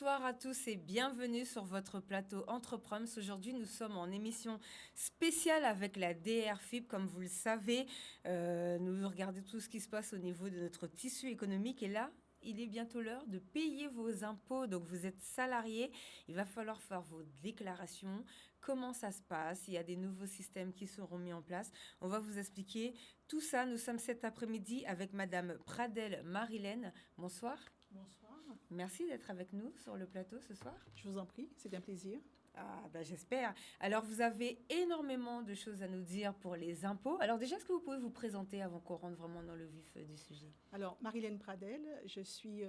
Bonsoir à tous et bienvenue sur votre plateau Entreproms. Aujourd'hui, nous sommes en émission spéciale avec la DRFIP. Comme vous le savez, nous regardons tout ce qui se passe au niveau de notre tissu économique. Et là, il est bientôt l'heure de payer vos impôts. Donc, vous êtes salarié. Il va falloir faire vos déclarations. Comment ça se passe? Il y a des nouveaux systèmes qui seront mis en place. On va vous expliquer tout ça. Nous sommes cet après-midi avec Madame Pradel Marilène. Bonsoir. Bonsoir. Merci d'être avec nous sur le plateau ce soir. Je vous en prie, c'est un plaisir. Ah, ben j'espère. Alors, vous avez énormément de choses à nous dire pour les impôts. Alors déjà, est-ce que vous pouvez vous présenter avant qu'on rentre vraiment dans le vif du sujet? Alors, Marilène Pradel, je suis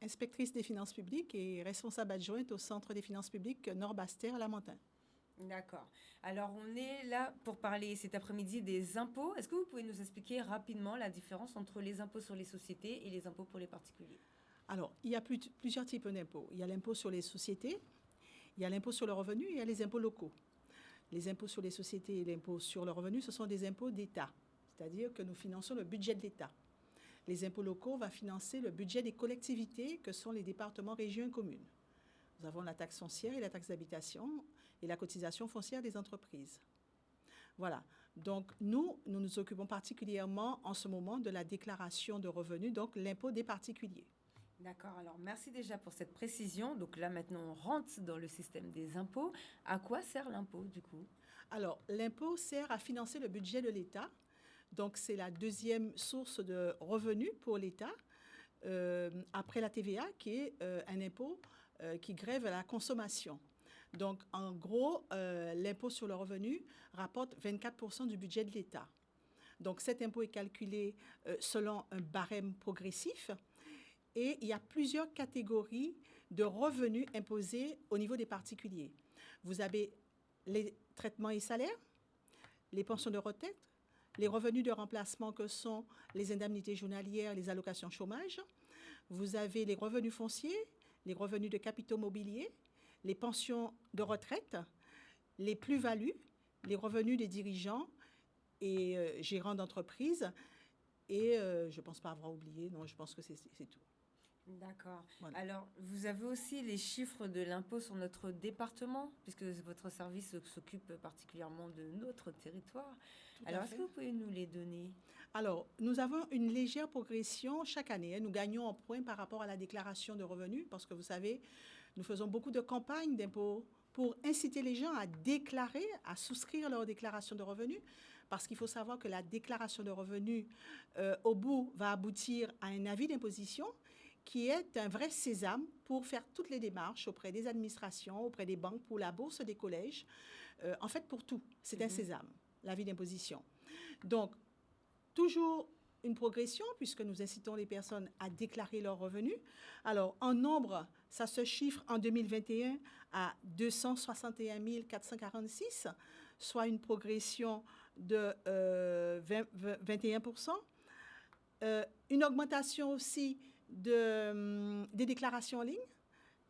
inspectrice des finances publiques et responsable adjointe au Centre des finances publiques Nord-Bastère à Lamentin. D'accord. Alors, on est là pour parler cet après-midi des impôts. Est-ce que vous pouvez nous expliquer rapidement la différence entre les impôts sur les sociétés et les impôts pour les particuliers? Alors, il y a plusieurs types d'impôts. Il y a l'impôt sur les sociétés, il y a l'impôt sur le revenu et il y a les impôts locaux. Les impôts sur les sociétés et l'impôt sur le revenu, ce sont des impôts d'État, c'est-à-dire que nous finançons le budget de l'État. Les impôts locaux vont financer le budget des collectivités que sont les départements, régions et communes. Nous avons la taxe foncière et la taxe d'habitation et la cotisation foncière des entreprises. Voilà. Donc, nous nous occupons particulièrement en ce moment de la déclaration de revenus, donc l'impôt des particuliers. D'accord, alors merci déjà pour cette précision. Donc là maintenant on rentre dans le système des impôts. À quoi sert l'impôt du coup? Alors, l'impôt sert à financer le budget de l'État. Donc, c'est la deuxième source de revenus pour l'État, après la TVA, qui est un impôt qui grève la consommation. Donc, en gros, l'impôt sur le revenu rapporte 24% du budget de l'État. Donc, cet impôt est calculé selon un barème progressif. Et il y a plusieurs catégories de revenus imposés au niveau des particuliers. Vous avez les traitements et salaires, les pensions de retraite, les revenus de remplacement que sont les indemnités journalières, les allocations chômage. Vous avez les revenus fonciers, les revenus de capitaux mobiliers, les pensions de retraite, les plus-values, les revenus des dirigeants et gérants d'entreprise. Et je ne pense pas avoir oublié, non, je pense que c'est tout. D'accord. Voilà. Alors, vous avez aussi les chiffres de l'impôt sur notre département, puisque votre service s'occupe particulièrement de notre territoire. Alors, est-ce que vous pouvez nous les donner? Alors, nous avons une légère progression chaque année. Nous gagnons en points par rapport à la déclaration de revenus, parce que vous savez, nous faisons beaucoup de campagnes d'impôts pour inciter les gens à déclarer, à souscrire leur déclaration de revenus, parce qu'il faut savoir que la déclaration de revenus, au bout, va aboutir à un avis d'imposition qui est un vrai sésame pour faire toutes les démarches auprès des administrations, auprès des banques, pour la bourse des collèges, en fait pour tout. C'est un sésame, l'avis d'imposition. Donc, toujours une progression puisque nous incitons les personnes à déclarer leurs revenus. Alors, en nombre, ça se chiffre en 2021 à 261 446, soit une progression de 21%. Une augmentation aussi des déclarations en ligne.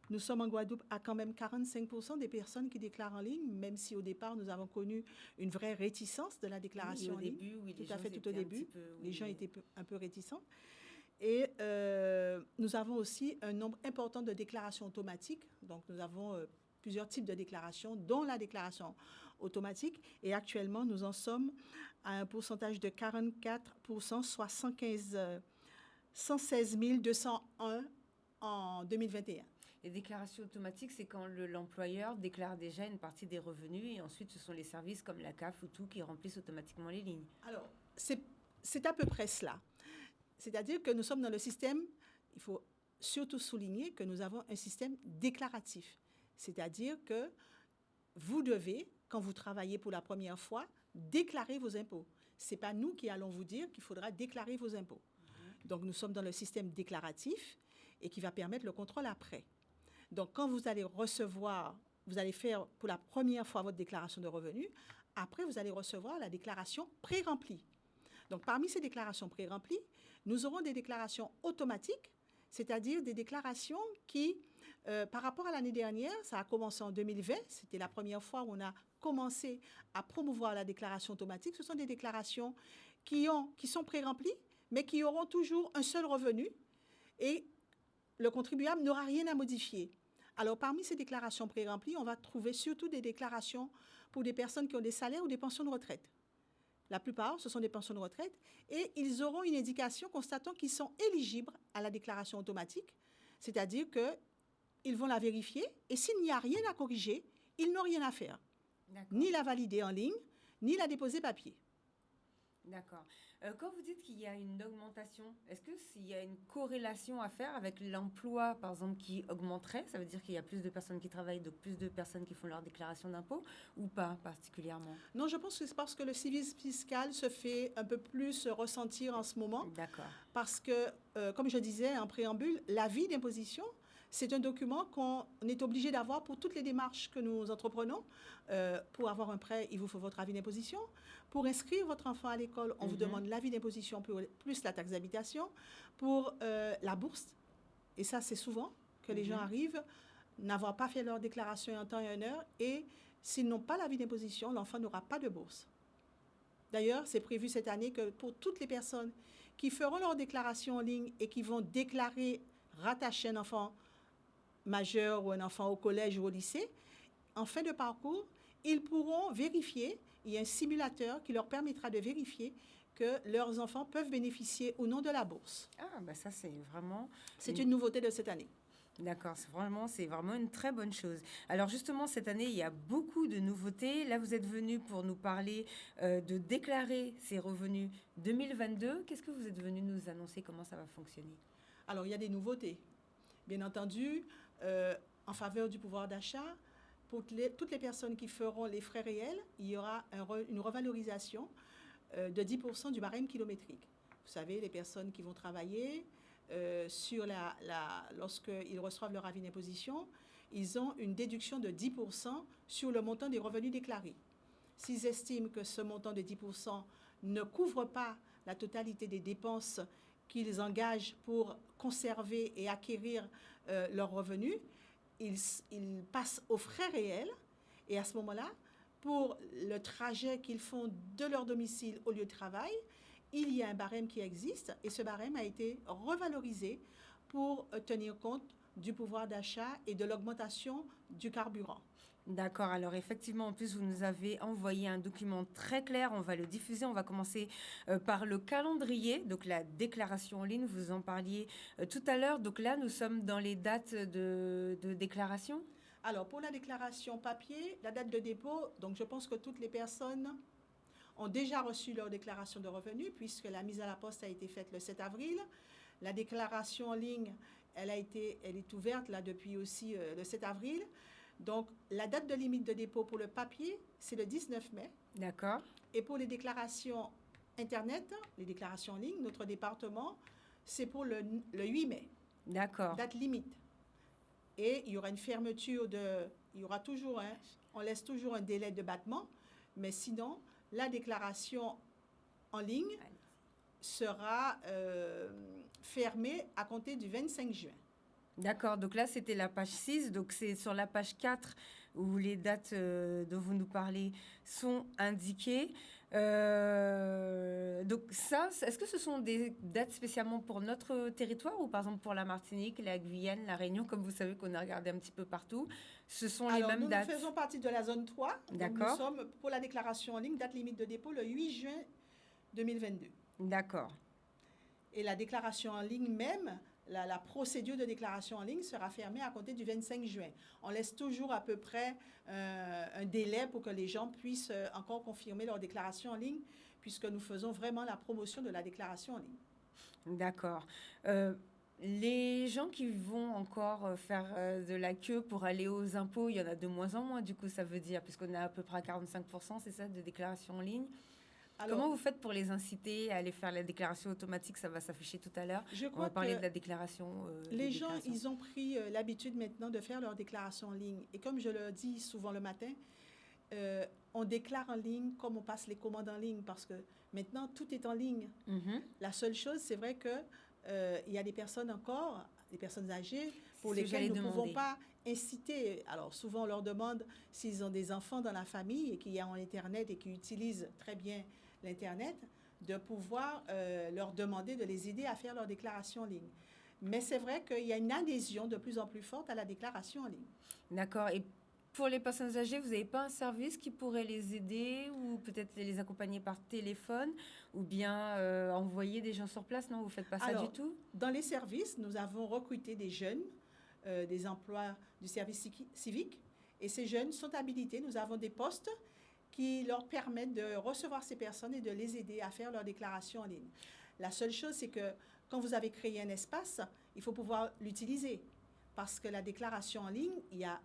Nous sommes en Guadeloupe à quand même 45% des personnes qui déclarent en ligne, même si au départ, nous avons connu une vraie réticence de la déclaration en ligne. Tout à fait, tout au début. Les gens étaient un peu réticents. Et nous avons aussi un nombre important de déclarations automatiques. Donc, nous avons plusieurs types de déclarations, dont la déclaration automatique. Et actuellement, nous en sommes à un pourcentage de 44%, soit 116 201 en 2021. Les déclarations automatiques, c'est quand l'employeur déclare déjà une partie des revenus et ensuite ce sont les services comme la CAF ou tout qui remplissent automatiquement les lignes. Alors, c'est à peu près cela. C'est-à-dire que nous sommes dans le système, il faut surtout souligner que nous avons un système déclaratif. C'est-à-dire que vous devez, quand vous travaillez pour la première fois, déclarer vos impôts. Ce n'est pas nous qui allons vous dire qu'il faudra déclarer vos impôts. Donc, nous sommes dans le système déclaratif et qui va permettre le contrôle après. Donc, quand vous allez recevoir, vous allez faire pour la première fois votre déclaration de revenus, après, vous allez recevoir la déclaration pré-remplie. Donc, parmi ces déclarations pré-remplies, nous aurons des déclarations automatiques, c'est-à-dire des déclarations qui, par rapport à l'année dernière, ça a commencé en 2020, c'était la première fois où on a commencé à promouvoir la déclaration automatique. Ce sont des déclarations qui sont pré-remplies, mais qui auront toujours un seul revenu et le contribuable n'aura rien à modifier. Alors, parmi ces déclarations pré-remplies, on va trouver surtout des déclarations pour des personnes qui ont des salaires ou des pensions de retraite. La plupart, ce sont des pensions de retraite, et ils auront une indication constatant qu'ils sont éligibles à la déclaration automatique, c'est-à-dire qu'ils vont la vérifier, et s'il n'y a rien à corriger, ils n'ont rien à faire. Ni la valider en ligne, ni la déposer papier. D'accord. Quand vous dites qu'il y a une augmentation, est-ce qu'il y a une corrélation à faire avec l'emploi, par exemple, qui augmenterait? Ça veut dire qu'il y a plus de personnes qui travaillent, donc plus de personnes qui font leur déclaration d'impôt, ou pas particulièrement? Non, je pense que c'est parce que le civisme fiscal se fait un peu plus ressentir en ce moment. D'accord. Parce que, comme je disais en préambule, l'avis d'imposition, c'est un document qu'on est obligé d'avoir pour toutes les démarches que nous entreprenons. Pour avoir un prêt, il vous faut votre avis d'imposition. Pour inscrire votre enfant à l'école, on vous demande l'avis d'imposition plus la taxe d'habitation. Pour la bourse, et ça c'est souvent que les gens arrivent, n'avoir pas fait leur déclaration en temps et en heure, et s'ils n'ont pas l'avis d'imposition, l'enfant n'aura pas de bourse. D'ailleurs, c'est prévu cette année que pour toutes les personnes qui feront leur déclaration en ligne et qui vont déclarer rattacher un enfant majeur ou un enfant au collège ou au lycée, en fin de parcours, ils pourront vérifier, il y a un simulateur qui leur permettra de vérifier que leurs enfants peuvent bénéficier ou non de la bourse. Ah, bah ça, c'est vraiment... C'est une nouveauté de cette année. D'accord, c'est vraiment une très bonne chose. Alors justement, cette année, il y a beaucoup de nouveautés. Là, vous êtes venu pour nous parler de déclarer ses revenus 2022. Qu'est-ce que vous êtes venu nous annoncer? Comment ça va fonctionner? Alors, il y a des nouveautés. Bien entendu, en faveur du pouvoir d'achat, pour toutes les personnes qui feront les frais réels, il y aura une revalorisation de 10% du barème kilométrique. Vous savez, les personnes qui vont travailler, lorsqu'ils reçoivent leur avis d'imposition, ils ont une déduction de 10% sur le montant des revenus déclarés. S'ils estiment que ce montant de 10% ne couvre pas la totalité des dépenses qu'ils engagent pour conserver et acquérir leurs revenus, ils passent aux frais réels, et à ce moment-là, pour le trajet qu'ils font de leur domicile au lieu de travail, il y a un barème qui existe, et ce barème a été revalorisé pour tenir compte du pouvoir d'achat et de l'augmentation du carburant. D'accord, alors effectivement, en plus, vous nous avez envoyé un document très clair, on va le diffuser, on va commencer par le calendrier, donc la déclaration en ligne, vous en parliez tout à l'heure, donc là, nous sommes dans les dates de déclaration. Alors, pour la déclaration papier, la date de dépôt, donc je pense que toutes les personnes ont déjà reçu leur déclaration de revenus, puisque la mise à la poste a été faite le 7 avril. La déclaration en ligne, elle est ouverte là depuis aussi le 7 avril. Donc, la date de limite de dépôt pour le papier, c'est le 19 mai. D'accord. Et pour les déclarations Internet, les déclarations en ligne, notre département, c'est pour le 8 mai. D'accord. Date limite. Et il y aura une fermeture il y aura toujours on laisse toujours un délai de battement, mais sinon, la déclaration en ligne sera fermée à compter du 25 juin. D'accord, donc là c'était la page 6, donc c'est sur la page 4 où les dates dont vous nous parlez sont indiquées. Donc ça, est-ce que ce sont des dates spécialement pour notre territoire ou par exemple pour la Martinique, la Guyane, la Réunion, comme vous savez qu'on a regardé un petit peu partout? Ce sont les mêmes dates. Nous faisons partie de la zone 3. D'accord. Nous sommes pour la déclaration en ligne, date limite de dépôt le 8 juin 2022. D'accord. Et la déclaration en ligne même, la procédure de déclaration en ligne sera fermée à compter du 25 juin. On laisse toujours à peu près un délai pour que les gens puissent encore confirmer leur déclaration en ligne, puisque nous faisons vraiment la promotion de la déclaration en ligne. D'accord. Les gens qui vont encore faire de la queue pour aller aux impôts, il y en a de moins en moins, du coup, ça veut dire, puisqu'on a à peu près 45%, c'est ça, de déclaration en ligne. Alors, comment vous faites pour les inciter à aller faire la déclaration automatique? Ça va s'afficher tout à l'heure. On va parler de la déclaration. Les gens, ils ont pris l'habitude maintenant de faire leur déclaration en ligne. Et comme je le dis souvent le matin, on déclare en ligne comme on passe les commandes en ligne, parce que maintenant, tout est en ligne. La seule chose, c'est vrai que il y a des personnes encore, des personnes âgées, pour lesquelles nous ne pouvons pas inciter. Alors, souvent, on leur demande s'ils ont des enfants dans la famille et qui ont Internet et qui utilisent très bien l'Internet, de pouvoir leur demander de les aider à faire leur déclaration en ligne. Mais c'est vrai qu'il y a une adhésion de plus en plus forte à la déclaration en ligne. D'accord. Et pour les personnes âgées, vous n'avez pas un service qui pourrait les aider ou peut-être les accompagner par téléphone ou bien envoyer des gens sur place? Non, vous ne faites pas ça Alors, du tout? dans les services, nous avons recruté des jeunes, des emplois du service civique, et ces jeunes sont habilités. Nous avons des postes qui leur permettent de recevoir ces personnes et de les aider à faire leur déclaration en ligne. La seule chose, c'est que quand vous avez créé un espace, il faut pouvoir l'utiliser. Parce que la déclaration en ligne, il y a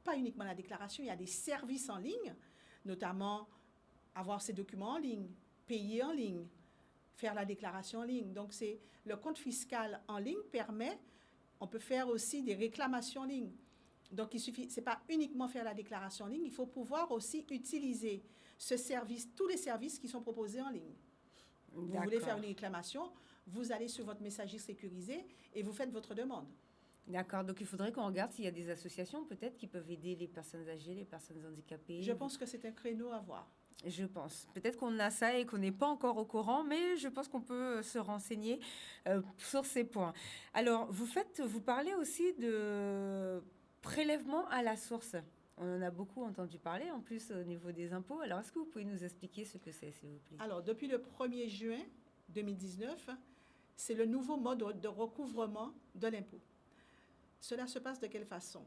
pas uniquement la déclaration, il y a des services en ligne, notamment avoir ses documents en ligne, payer en ligne, faire la déclaration en ligne. Donc, c'est le compte fiscal en ligne permet, on peut faire aussi des réclamations en ligne. Donc, il suffit, c'est pas uniquement faire la déclaration en ligne, il faut pouvoir aussi utiliser ce service, tous les services qui sont proposés en ligne. Vous voulez faire une réclamation, vous allez sur votre messagerie sécurisée et vous faites votre demande. D'accord, donc il faudrait qu'on regarde s'il y a des associations peut-être qui peuvent aider les personnes âgées, les personnes handicapées. Je pense que c'est un créneau à voir. Je pense. Peut-être qu'on a ça et qu'on n'est pas encore au courant, mais je pense qu'on peut se renseigner sur ces points. Alors, vous parlez aussi de prélèvement à la source. On en a beaucoup entendu parler, en plus au niveau des impôts. Alors, est-ce que vous pouvez nous expliquer ce que c'est, s'il vous plaît? Alors, depuis le 1er juin 2019, c'est le nouveau mode de recouvrement de l'impôt. Cela se passe de quelle façon?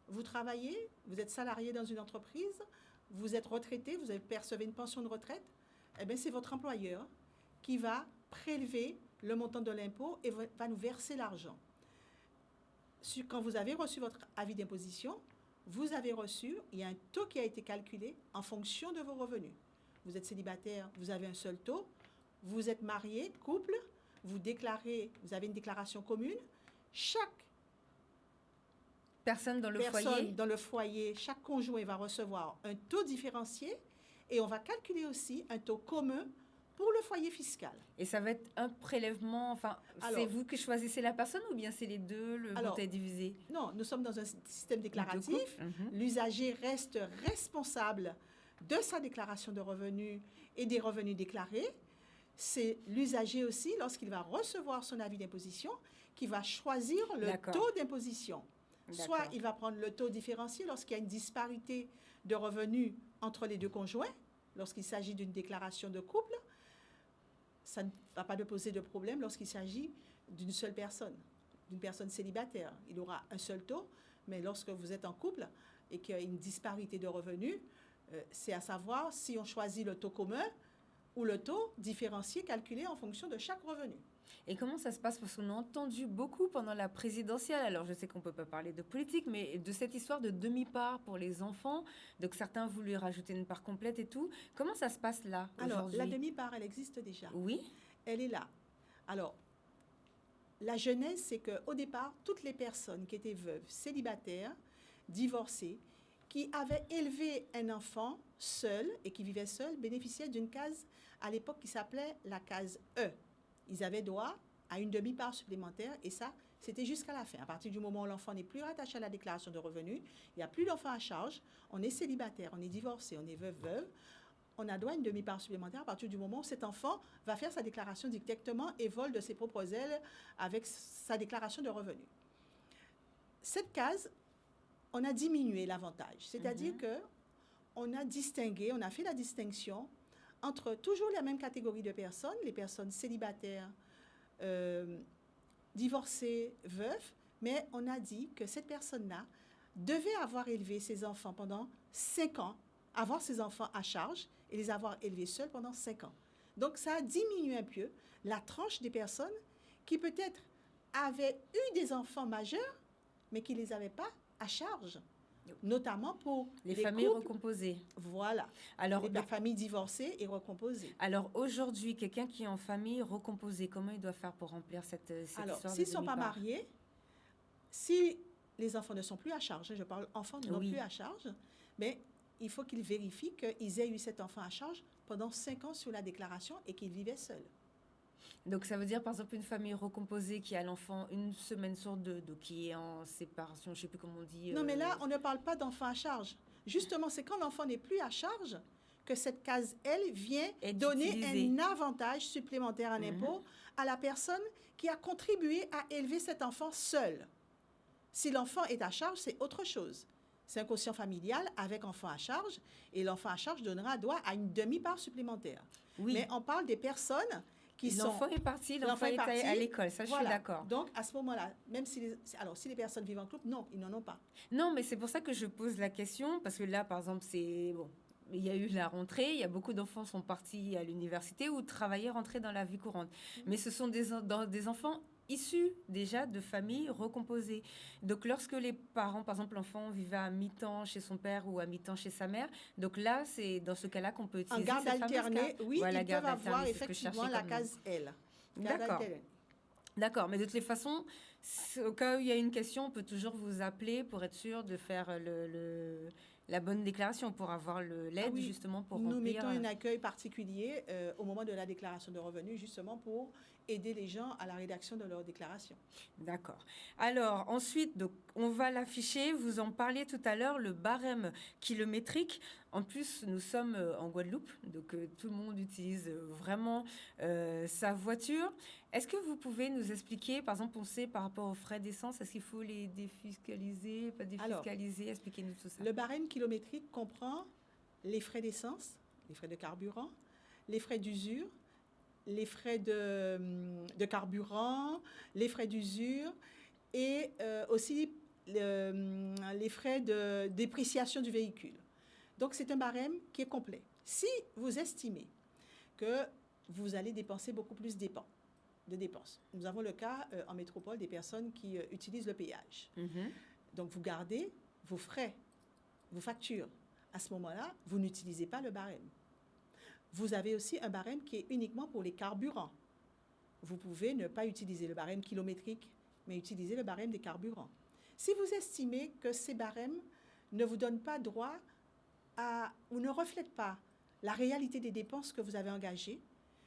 Vous travaillez, vous êtes salarié dans une entreprise, vous êtes retraité, vous percevez une pension de retraite, eh bien, c'est votre employeur qui va prélever le montant de l'impôt et va nous verser l'argent. Quand vous avez reçu votre avis d'imposition, vous avez reçu, il y a un taux qui a été calculé en fonction de vos revenus. Vous êtes célibataire, vous avez un seul taux. Vous êtes marié, couple, vous avez une déclaration commune. Chaque personne dans le foyer, chaque conjoint va recevoir un taux différencié et on va calculer aussi un taux commun pour le foyer fiscal. Et ça va être un prélèvement, c'est vous qui choisissez la personne ou bien c'est les deux, le montant est divisé? Non, nous sommes dans un système déclaratif. L'usager reste responsable de sa déclaration de revenus et des revenus déclarés. C'est l'usager aussi, lorsqu'il va recevoir son avis d'imposition, qui va choisir le taux d'imposition. Soit il va prendre le taux différencié lorsqu'il y a une disparité de revenus entre les deux conjoints, lorsqu'il s'agit d'une déclaration de couple. Ça ne va pas poser de problème lorsqu'il s'agit d'une seule personne, d'une personne célibataire. Il aura un seul taux, mais lorsque vous êtes en couple et qu'il y a une disparité de revenus, c'est à savoir si on choisit le taux commun ou le taux différencié calculé en fonction de chaque revenu. Et comment ça se passe? Parce qu'on a entendu beaucoup pendant la présidentielle, alors je sais qu'on ne peut pas parler de politique, mais de cette histoire de demi-part pour les enfants. Donc certains voulaient rajouter une part complète et tout. Comment ça se passe là, aujourd'hui? Alors, la demi-part, elle existe déjà. Oui. Elle est là. Alors, la genèse, c'est qu'au départ, toutes les personnes qui étaient veuves, célibataires, divorcées, qui avaient élevé un enfant seul et qui vivaient seuls, bénéficiaient d'une case à l'époque qui s'appelait la case E. Ils avaient droit à une demi-part supplémentaire et ça, c'était jusqu'à la fin. À partir du moment où l'enfant n'est plus rattaché à la déclaration de revenus, il n'y a plus d'enfant à charge, on est célibataire, on est divorcé, on est veuve, on a droit à une demi-part supplémentaire à partir du moment où cet enfant va faire sa déclaration directement et vole de ses propres ailes avec sa déclaration de revenus. Cette case, on a diminué l'avantage, c'est-à-dire qu'on a distingué, on a fait la distinction entre toujours la même catégorie de personnes, les personnes célibataires, divorcées, veuves, mais on a dit que cette personne-là devait avoir élevé ses enfants pendant 5 ans, avoir ses enfants à charge et les avoir élevés seuls pendant 5 ans. Donc, ça a diminué un peu la tranche des personnes qui peut-être avaient eu des enfants majeurs, mais qui ne les avaient pas à charge. Notamment pour les familles couples, recomposées. Voilà. Alors, les familles divorcées et recomposées. Alors, aujourd'hui, quelqu'un qui est en famille recomposée, comment il doit faire pour remplir cette histoire de demi-part? S'ils ne sont pas mariés, si les enfants ne sont plus à charge, je parle enfants non plus à charge, mais il faut qu'ils vérifient qu'ils aient eu cet enfant à charge pendant 5 ans sur la déclaration et qu'ils vivaient seuls. Donc, ça veut dire, par exemple, une famille recomposée qui a l'enfant une semaine sur deux, donc qui est en séparation, je ne sais plus comment on dit. Non, mais là, on ne parle pas d'enfant à charge. Justement, c'est quand l'enfant n'est plus à charge que cette case, elle, vient donner un avantage supplémentaire en impôt à la personne qui a contribué à élever cet enfant seul. Si l'enfant est à charge, c'est autre chose. C'est un quotient familial avec enfant à charge, et l'enfant à charge donnera droit à une demi-part supplémentaire. Oui. Mais on parle des personnes qui sont... L'enfant est parti, l'enfant est parti, à l'école, ça je suis d'accord. Donc, à ce moment-là, même si les personnes vivent en couple, non, ils n'en ont pas. Non, mais c'est pour ça que je pose la question, parce que là, par exemple, c'est... Bon, il y a eu la rentrée, il y a beaucoup d'enfants sont partis à l'université ou travailler, rentrer dans la vie courante. Mais ce sont des enfants issus déjà de familles recomposées. Donc lorsque les parents, par exemple l'enfant vivait à mi-temps chez son père ou à mi-temps chez sa mère, donc là c'est dans ce cas-là qu'on peut utiliser en garde alternée, oui, voilà, ils peuvent avoir effectivement la case L. D'accord. D'accord, mais de toutes les façons, au cas où il y a une question, on peut toujours vous appeler pour être sûr de faire la bonne déclaration, pour avoir l'aide justement pour remplir. Nous mettons un accueil particulier au moment de la déclaration de revenus, justement pour aider les gens à la rédaction de leur déclaration. D'accord. Alors ensuite, donc, on va l'afficher, vous en parliez tout à l'heure, le barème kilométrique. En plus, nous sommes en Guadeloupe, donc tout le monde utilise vraiment sa voiture. Est-ce que vous pouvez nous expliquer, par exemple, on sait par rapport aux frais d'essence, est-ce qu'il faut les défiscaliser, pas défiscaliser? Expliquez-nous tout ça. Le barème kilométrique comprend les frais d'essence, les frais de carburant, les frais d'usure, les frais de carburant, les frais d'usure et aussi les frais de dépréciation du véhicule. Donc, c'est un barème qui est complet. Si vous estimez que vous allez dépenser beaucoup plus de dépenses, nous avons le cas en métropole des personnes qui utilisent le péage. Donc, vous gardez vos frais, vos factures. À ce moment-là, vous n'utilisez pas le barème. Vous avez aussi un barème qui est uniquement pour les carburants. Vous pouvez ne pas utiliser le barème kilométrique, mais utiliser le barème des carburants. Si vous estimez que ces barèmes ne vous donnent pas droit ou ne reflètent pas la réalité des dépenses que vous avez engagées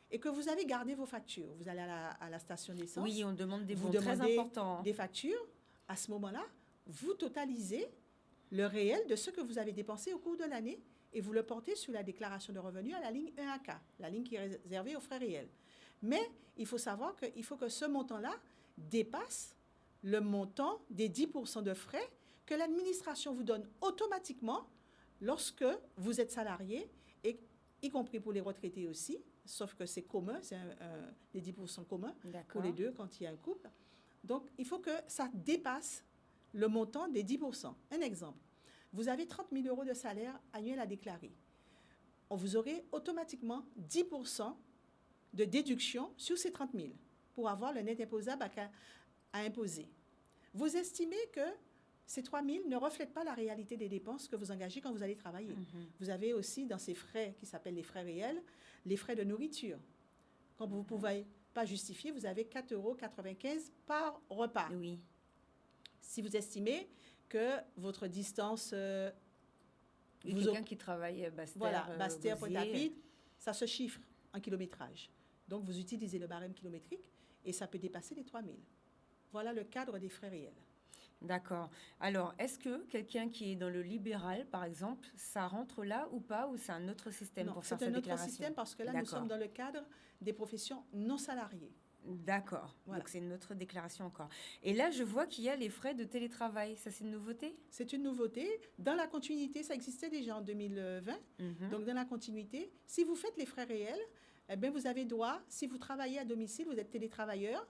et que vous avez gardé vos factures, vous allez à la station d'essence. Oui, on demande des bons très importants. Des factures. À ce moment-là, vous totalisez le réel de ce que vous avez dépensé au cours de l'année et vous le portez sur la déclaration de revenus à la ligne 1AK, la ligne qui est réservée aux frais réels. Mais il faut savoir qu'il faut que ce montant-là dépasse le montant des 10% de frais que l'administration vous donne automatiquement lorsque vous êtes salarié, et y compris pour les retraités aussi, sauf que c'est commun, c'est les 10% communs pour les deux quand il y a un couple. Donc, il faut que ça dépasse le montant des 10%. Un exemple. Vous avez 30 000 euros de salaire annuel à déclarer. Vous aurez automatiquement 10% de déduction sur ces 30 000 pour avoir le net imposable à imposer. Vous estimez que ces 3 000 ne reflètent pas la réalité des dépenses que vous engagez quand vous allez travailler. Vous avez aussi dans ces frais qui s'appellent les frais réels, les frais de nourriture. Quand vous ne pouvez pas justifier, vous avez 4,95 € par repas. Oui. Si vous estimez que votre distance... quelqu'un qui travaille Basse-Terre, Pointe-à-Pitre, ça se chiffre en kilométrage. Donc, vous utilisez le barème kilométrique et ça peut dépasser les 3 000. Voilà le cadre des frais réels. D'accord. Alors, est-ce que quelqu'un qui est dans le libéral, par exemple, ça rentre là ou pas, ou c'est un autre système pour faire sa déclaration? C'est un autre système parce que là, nous sommes dans le cadre des professions non salariées. D'accord. Voilà. Donc, c'est une autre déclaration encore. Et là, je vois qu'il y a les frais de télétravail. Ça, c'est une nouveauté? C'est une nouveauté. Dans la continuité, ça existait déjà en 2020. Donc, dans la continuité, si vous faites les frais réels, eh bien, vous avez droit, si vous travaillez à domicile, vous êtes télétravailleur,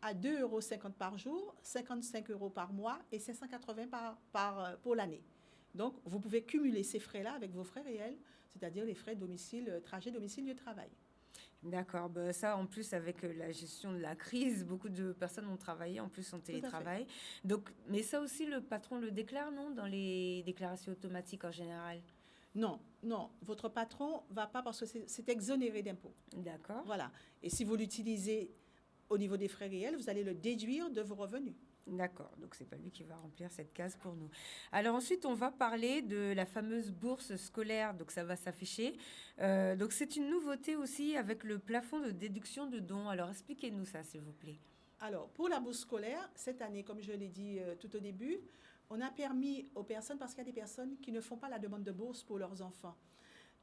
à 2,50 € par jour, 55 € par mois et 580 pour l'année. Donc, vous pouvez cumuler ces frais-là avec vos frais réels, c'est-à-dire les frais trajet domicile, lieu de travail. D'accord. Ben, ça, en plus, avec la gestion de la crise, beaucoup de personnes ont travaillé en plus en télétravail. Donc, mais ça aussi, le patron le déclare, non, dans les déclarations automatiques en général? Non. Votre patron ne va pas parce que c'est exonéré d'impôts. D'accord. Voilà. Et si vous l'utilisez au niveau des frais réels, vous allez le déduire de vos revenus. D'accord, donc c'est pas lui qui va remplir cette case pour nous. Alors ensuite, on va parler de la fameuse bourse scolaire, donc ça va s'afficher. Donc c'est une nouveauté aussi avec le plafond de déduction de dons. Alors expliquez-nous ça, s'il vous plaît. Alors, pour la bourse scolaire, cette année, comme je l'ai dit tout au début, on a permis aux personnes, parce qu'il y a des personnes qui ne font pas la demande de bourse pour leurs enfants.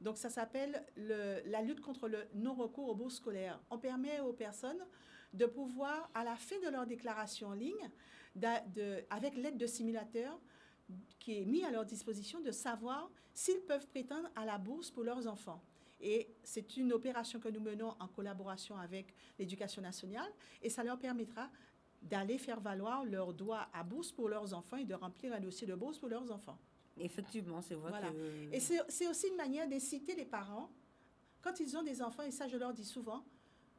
Donc, ça s'appelle la lutte contre le non-recours aux bourses scolaires. On permet aux personnes de pouvoir, à la fin de leur déclaration en ligne, avec l'aide de simulateurs qui est mis à leur disposition, de savoir s'ils peuvent prétendre à la bourse pour leurs enfants. Et c'est une opération que nous menons en collaboration avec l'Éducation nationale et ça leur permettra d'aller faire valoir leur droit à bourse pour leurs enfants et de remplir un dossier de bourse pour leurs enfants. Effectivement, c'est vrai Voilà. que... Et c'est aussi une manière d'inciter les parents, quand ils ont des enfants, et ça je leur dis souvent,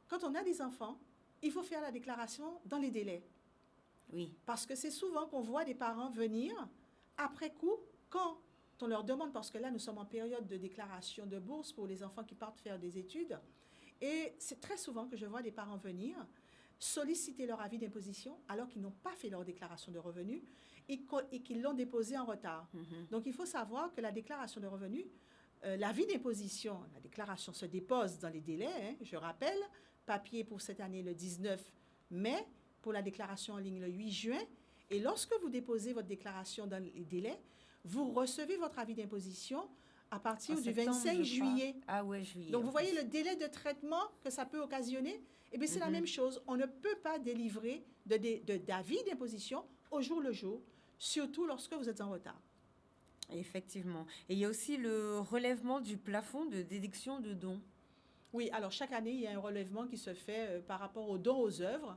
quand on a des enfants, il faut faire la déclaration dans les délais. Oui. Parce que c'est souvent qu'on voit des parents venir après coup, quand on leur demande, parce que là nous sommes en période de déclaration de bourse pour les enfants qui partent faire des études, et c'est très souvent que je vois des parents venir solliciter leur avis d'imposition alors qu'ils n'ont pas fait leur déclaration de revenus et qu'ils l'ont déposé en retard. Donc, il faut savoir que la déclaration de revenus, l'avis d'imposition, la déclaration se dépose dans les délais. Je rappelle, papier pour cette année le 19 mai, pour la déclaration en ligne le 8 juin. Et lorsque vous déposez votre déclaration dans les délais, vous recevez votre avis d'imposition à partir du 25 juillet. Ah ouais, juillet. Donc, vous voyez le délai de traitement que ça peut occasionner. Eh bien, c'est la même chose. On ne peut pas délivrer d'avis d'imposition au jour le jour, surtout lorsque vous êtes en retard. Effectivement. Et il y a aussi le relèvement du plafond de déduction de dons. Oui, alors chaque année, il y a un relèvement qui se fait par rapport aux dons aux œuvres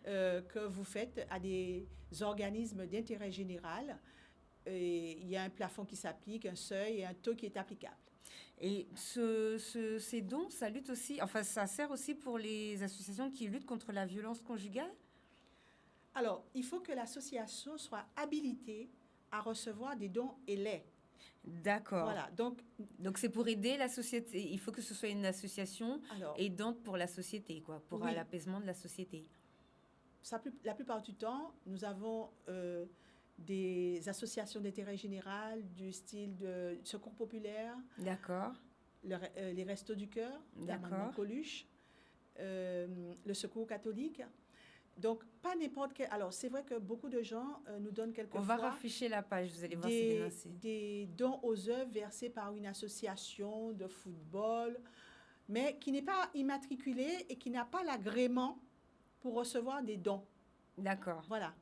que vous faites à des organismes d'intérêt général. Et il y a un plafond qui s'applique, un seuil et un taux qui est applicable. Et ces dons, ça lutte aussi, enfin, ça sert aussi pour les associations qui luttent contre la violence conjugale? Alors, il faut que l'association soit habilitée à recevoir des dons et legs. D'accord. Voilà, donc c'est pour aider la société. Il faut que ce soit une association aidante pour la société, quoi, pour l'apaisement de la société. La plupart du temps, nous avons des associations d'intérêt général du style de Secours populaire. D'accord. Les Restos du Cœur, d'Amandement Coluche, le Secours catholique. Donc, pas n'importe quel... Alors, c'est vrai que beaucoup de gens nous donnent quelquefois... On va rafficher la page, vous allez voir, c'est bien lancé. Des dons aux œuvres versés par une association de football, mais qui n'est pas immatriculée et qui n'a pas l'agrément pour recevoir des dons. D'accord. Voilà.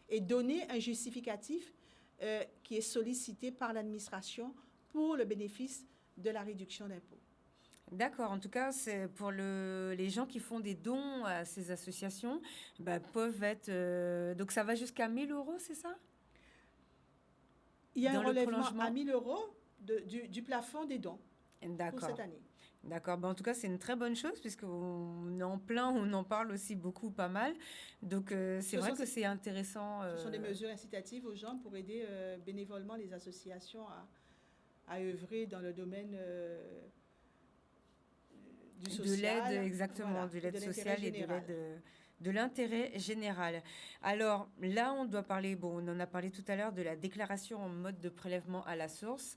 Et donner un justificatif qui est sollicité par l'administration pour le bénéfice de la réduction d'impôt. D'accord. En tout cas, c'est pour les gens qui font des dons à ces associations, peuvent être... donc, ça va jusqu'à 1 000 €, c'est ça? Il y a un relèvement à 1 000 € du plafond des dons pour cette année. D'accord. En tout cas, c'est une très bonne chose puisqu'on est en plein, on en parle aussi beaucoup, pas mal. Donc, c'est vrai que c'est intéressant. Ce sont des mesures incitatives aux gens pour aider bénévolement les associations à œuvrer dans le domaine du social. De l'aide, exactement, de l'aide sociale et de l'intérêt général. Alors, là, on doit parler, on en a parlé tout à l'heure, de la déclaration en mode de prélèvement à la source.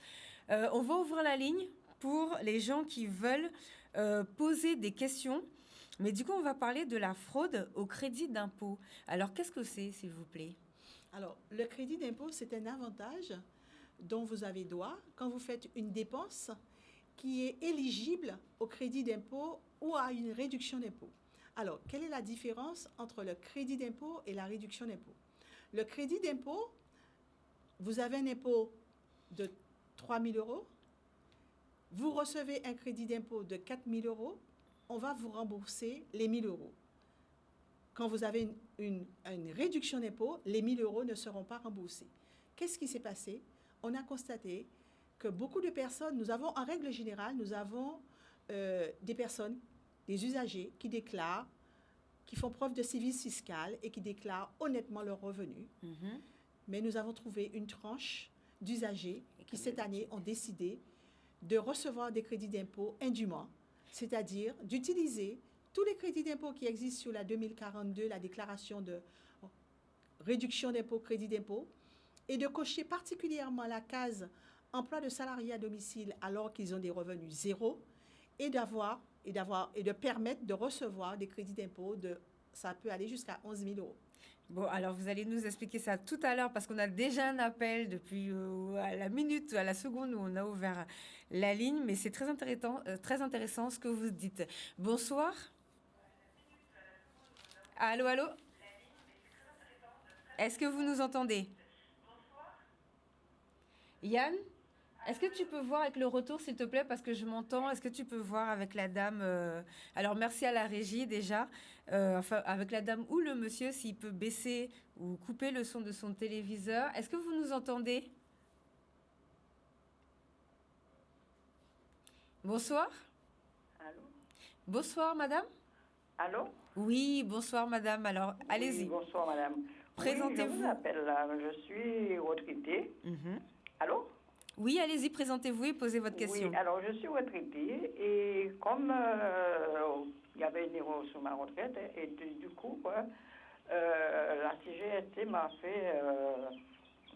On va ouvrir la ligne pour les gens qui veulent poser des questions. Mais du coup, on va parler de la fraude au crédit d'impôt. Alors, qu'est-ce que c'est, s'il vous plaît? Alors, le crédit d'impôt, c'est un avantage dont vous avez droit quand vous faites une dépense qui est éligible au crédit d'impôt ou à une réduction d'impôt. Alors, quelle est la différence entre le crédit d'impôt et la réduction d'impôt? Le crédit d'impôt, vous avez un impôt de 3 000 €. Vous recevez un crédit d'impôt de 4 000 €, on va vous rembourser les 1 000 €. Quand vous avez une réduction d'impôt, les 1 000 € ne seront pas remboursés. Qu'est-ce qui s'est passé? On a constaté que beaucoup de personnes, en règle générale, nous avons des personnes, des usagers qui déclarent, qui font preuve de civisme fiscal et qui déclarent honnêtement leurs revenus. Mais nous avons trouvé une tranche d'usagers qui, cette année, ont décidé de recevoir des crédits d'impôt indûment, c'est-à-dire d'utiliser tous les crédits d'impôt qui existent sur la 2042, la déclaration de réduction d'impôt, crédit d'impôt, et de cocher particulièrement la case emploi de salariés à domicile alors qu'ils ont des revenus zéro, et de permettre de recevoir des crédits d'impôt ça peut aller jusqu'à 11 000 €. Bon, alors vous allez nous expliquer ça tout à l'heure parce qu'on a déjà un appel depuis à la minute, à la seconde où on a ouvert la ligne, mais c'est très intéressant ce que vous dites. Bonsoir. Allô, allô. Est-ce que vous nous entendez? Yann, est-ce que tu peux voir avec le retour, s'il te plaît, parce que je m'entends. Est-ce que tu peux voir avec la dame Alors, merci à la régie déjà. Enfin, avec la dame ou le monsieur, s'il peut baisser ou couper le son de son téléviseur. Est-ce que vous nous entendez? Bonsoir. Allô? Bonsoir, madame. Allô? Oui, bonsoir, madame. Alors, Oui, allez-y. bonsoir, madame. Oui, je Présentez-vous. vous appelle là. Je suis retraitée. Mhm. Allô? Oui, allez-y, présentez-vous et posez votre question. Oui, alors je suis retraitée et comme il y avait une erreur sur ma retraite, et du coup, la CGST m'a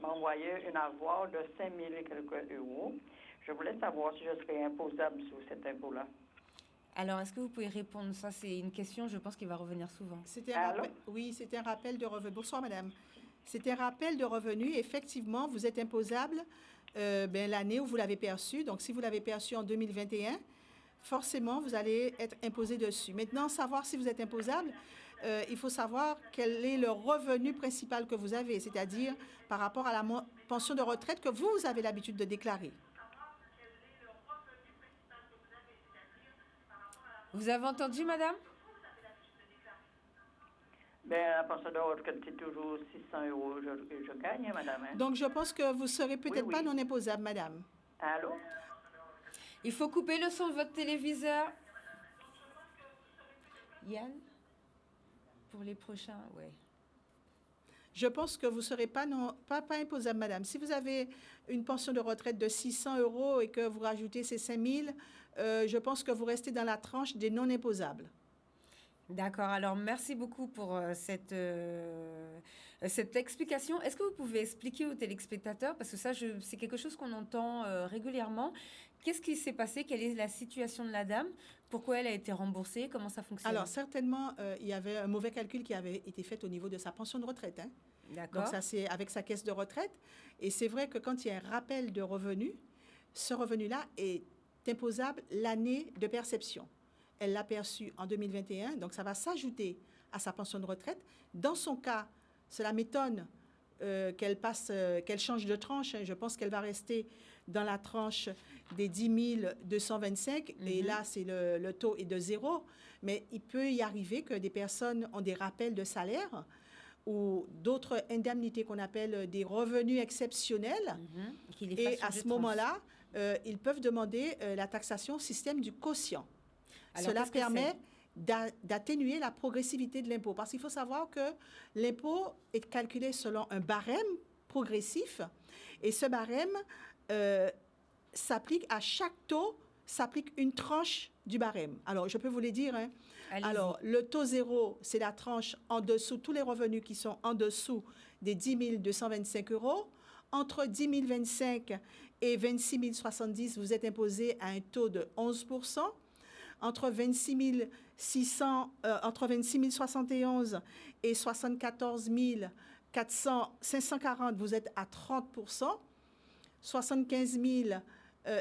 envoyé un avoir de 5 000 et quelques euros. Je voulais savoir si je serais imposable sur cet impôt-là. Alors, est-ce que vous pouvez répondre? Ça, c'est une question, je pense, qui va revenir souvent. Allô? Oui, c'était un rappel de revenu. Bonsoir, madame. C'était un rappel de revenu. Effectivement, vous êtes imposable l'année où vous l'avez perçu. Donc, si vous l'avez perçu en 2021, forcément, vous allez être imposé dessus. Maintenant, savoir si vous êtes imposable, il faut savoir quel est le revenu principal que vous avez, c'est-à-dire par rapport à la pension de retraite que vous avez l'habitude de déclarer. Vous avez entendu, madame? La pension de retraite, c'est toujours 600 euros que je gagne, hein, madame. Hein? Donc, je pense que vous ne serez peut-être Oui. pas non imposable, madame. Allô? Il faut couper le son de votre téléviseur. Yann? Pour les prochains, ouais. Je pense que vous ne serez pas imposable, madame. Si vous avez une pension de retraite de 600 euros et que vous rajoutez ces 5 000, je pense que vous restez dans la tranche des non imposables. D'accord. Alors, merci beaucoup pour cette explication. Est-ce que vous pouvez expliquer aux téléspectateurs, parce que ça, c'est quelque chose qu'on entend régulièrement, qu'est-ce qui s'est passé? Quelle est la situation de la dame? Pourquoi elle a été remboursée? Comment ça fonctionne? Alors, certainement, il y avait un mauvais calcul qui avait été fait au niveau de sa pension de retraite. Hein. D'accord. Donc, ça, c'est avec sa caisse de retraite. Et c'est vrai que quand il y a un rappel de revenu, ce revenu-là est imposable l'année de perception. Elle l'a perçu en 2021, donc ça va s'ajouter à sa pension de retraite. Dans son cas, cela m'étonne qu'elle change de tranche. Hein. Je pense qu'elle va rester dans la tranche des 10 225. Et là, c'est le taux est de 0. Mais il peut y arriver que des personnes ont des rappels de salaire ou d'autres indemnités qu'on appelle des revenus exceptionnels. Et à ce moment-là, ils peuvent demander la taxation au système du quotient. Alors, cela permet d'atténuer la progressivité de l'impôt. Parce qu'il faut savoir que l'impôt est calculé selon un barème progressif. Et ce barème s'applique à chaque taux, s'applique une tranche du barème. Alors, je peux vous les dire. Hein. Alors, le taux zéro, c'est la tranche en dessous, tous les revenus qui sont en dessous des 10 225 euros. Entre 10 025 et 26 070, vous êtes imposé à un taux de 11 %. Entre 26 071 et 74 540, vous êtes à 30 %. 74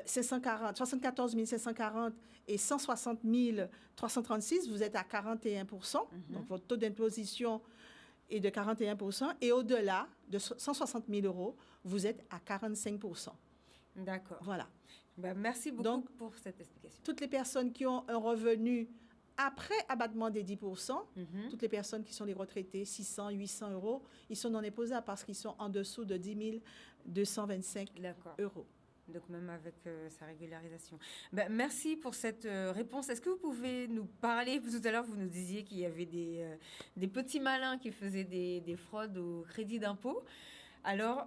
540 et 160 336, vous êtes à 41 %. Donc, votre taux d'imposition est de 41 %. Et au-delà de 160 000 euros, vous êtes à 45 %. D'accord. Voilà. Merci beaucoup pour cette explication. Toutes les personnes qui ont un revenu après abattement des 10 %, toutes les personnes qui sont les retraités, 600, 800 euros, ils sont non imposables parce qu'ils sont en dessous de 10 225 euros. Donc, même avec sa régularisation. Merci pour cette réponse. Est-ce que vous pouvez nous parler, tout à l'heure, vous nous disiez qu'il y avait des petits malins qui faisaient des fraudes au crédit d'impôt. Alors,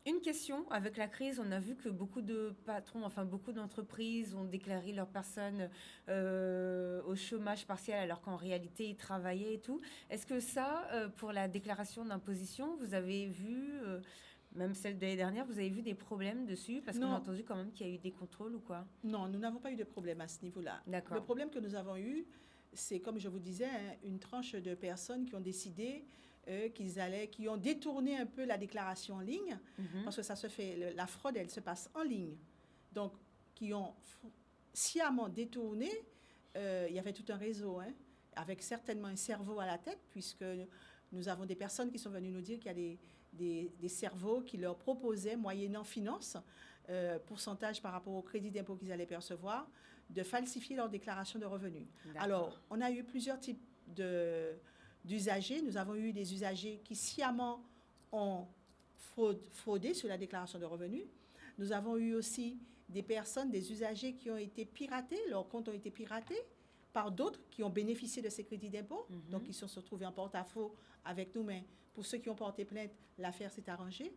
une question, avec la crise, on a vu que beaucoup de patrons, enfin beaucoup d'entreprises ont déclaré leurs personnes au chômage partiel alors qu'en réalité, ils travaillaient et tout. Est-ce que ça, pour la déclaration d'imposition, vous avez vu, même celle de l'année dernière, vous avez vu des problèmes dessus? Parce qu'on a entendu quand même qu'il y a eu des contrôles ou quoi? Non, nous n'avons pas eu de problème à ce niveau-là. Le problème que nous avons eu, c'est, comme je vous disais, une tranche de personnes qui ont décidé qui ont détourné un peu la déclaration en ligne, Mhm. parce que ça se fait, la fraude, elle se passe en ligne. Donc, qui ont sciemment détourné, il y avait tout un réseau, hein, avec certainement un cerveau à la tête, puisque nous avons des personnes qui sont venues nous dire qu'il y a des cerveaux qui leur proposaient, moyennant finance, pourcentage par rapport au crédit d'impôt qu'ils allaient percevoir, de falsifier leur déclaration de revenus. D'accord. Alors, on a eu plusieurs types d'usagers. Nous avons eu des usagers qui sciemment ont fraudé sur la déclaration de revenus. Nous avons eu aussi des personnes, des usagers qui ont été piratés, leurs comptes ont été piratés par d'autres qui ont bénéficié de ces crédits d'impôt. Mhm. Donc, ils se sont retrouvés en porte-à-faux avec nous, mais pour ceux qui ont porté plainte, l'affaire s'est arrangée.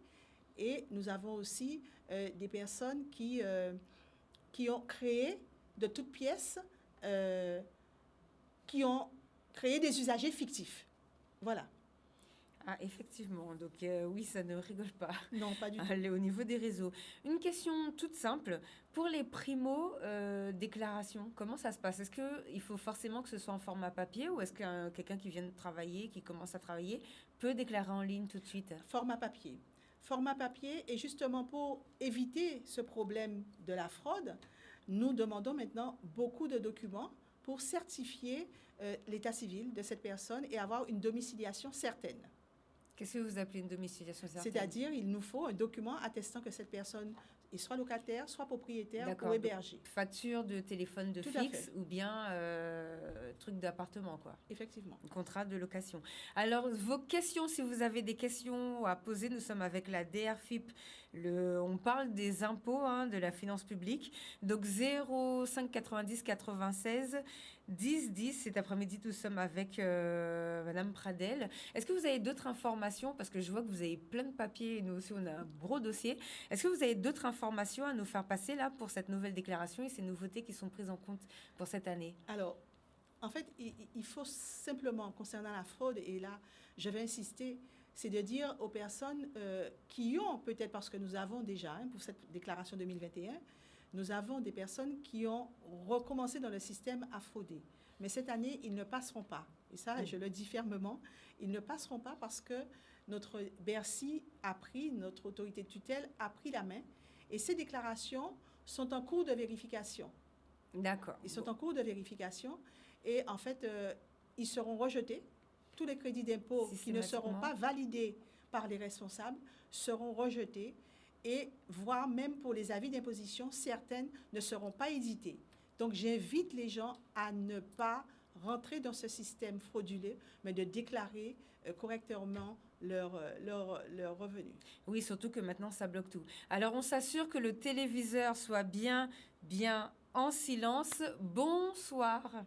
Et nous avons aussi des personnes qui ont créé de toutes pièces, qui ont créé des usagers fictifs. Voilà. Ah, effectivement. Donc, oui, ça ne rigole pas. Non, pas du tout. Au niveau des réseaux. Une question toute simple. Pour les primo-déclarations, comment ça se passe? Est-ce qu'il faut forcément que ce soit en format papier ou est-ce que quelqu'un qui vient de travailler, qui commence à travailler, peut déclarer en ligne tout de suite? Format papier. Format papier, et justement pour éviter ce problème de la fraude, nous demandons maintenant beaucoup de documents pour certifier l'état civil de cette personne et avoir une domiciliation certaine. Qu'est-ce que vous appelez une domiciliation certaine? C'est-à-dire, il nous faut un document attestant que cette personne est soit locataire, soit propriétaire D'accord, ou hébergée. facture de téléphone de Tout à fixe fait. ou bien truc d'appartement, quoi. Effectivement. Contrat de location. Alors, vos questions, si vous avez des questions à poser, nous sommes avec la DRFIP. On parle des impôts, hein, de la finance publique. Donc, 05 90 96 10 10. Cet après-midi, nous sommes avec Madame Pradel. Est-ce que vous avez d'autres informations? Parce que je vois que vous avez plein de papiers et nous aussi, on a un gros dossier. Est-ce que vous avez d'autres informations à nous faire passer là pour cette nouvelle déclaration et ces nouveautés qui sont prises en compte pour cette année? Alors, en fait, il faut simplement, concernant la fraude, et là, je vais insister, c'est de dire aux personnes qui ont, peut-être parce que nous avons déjà, hein, pour cette déclaration 2021, nous avons des personnes qui ont recommencé dans le système à frauder. Mais cette année, ils ne passeront pas. Et ça, Oui. je le dis fermement, ils ne passeront pas parce que notre Bercy a pris, notre autorité de tutelle a pris la main. Et ces déclarations sont en cours de vérification. D'accord. Ils sont en cours de vérification et en fait, ils seront rejetés. Tous les crédits d'impôt qui ne seront pas validés par les responsables seront rejetés et voire même pour les avis d'imposition, certaines ne seront pas éditées. Donc, j'invite les gens à ne pas rentrer dans ce système frauduleux, mais de déclarer correctement leurs revenus. Oui, surtout que maintenant, ça bloque tout. Alors, on s'assure que le téléviseur soit bien en silence. Bonsoir.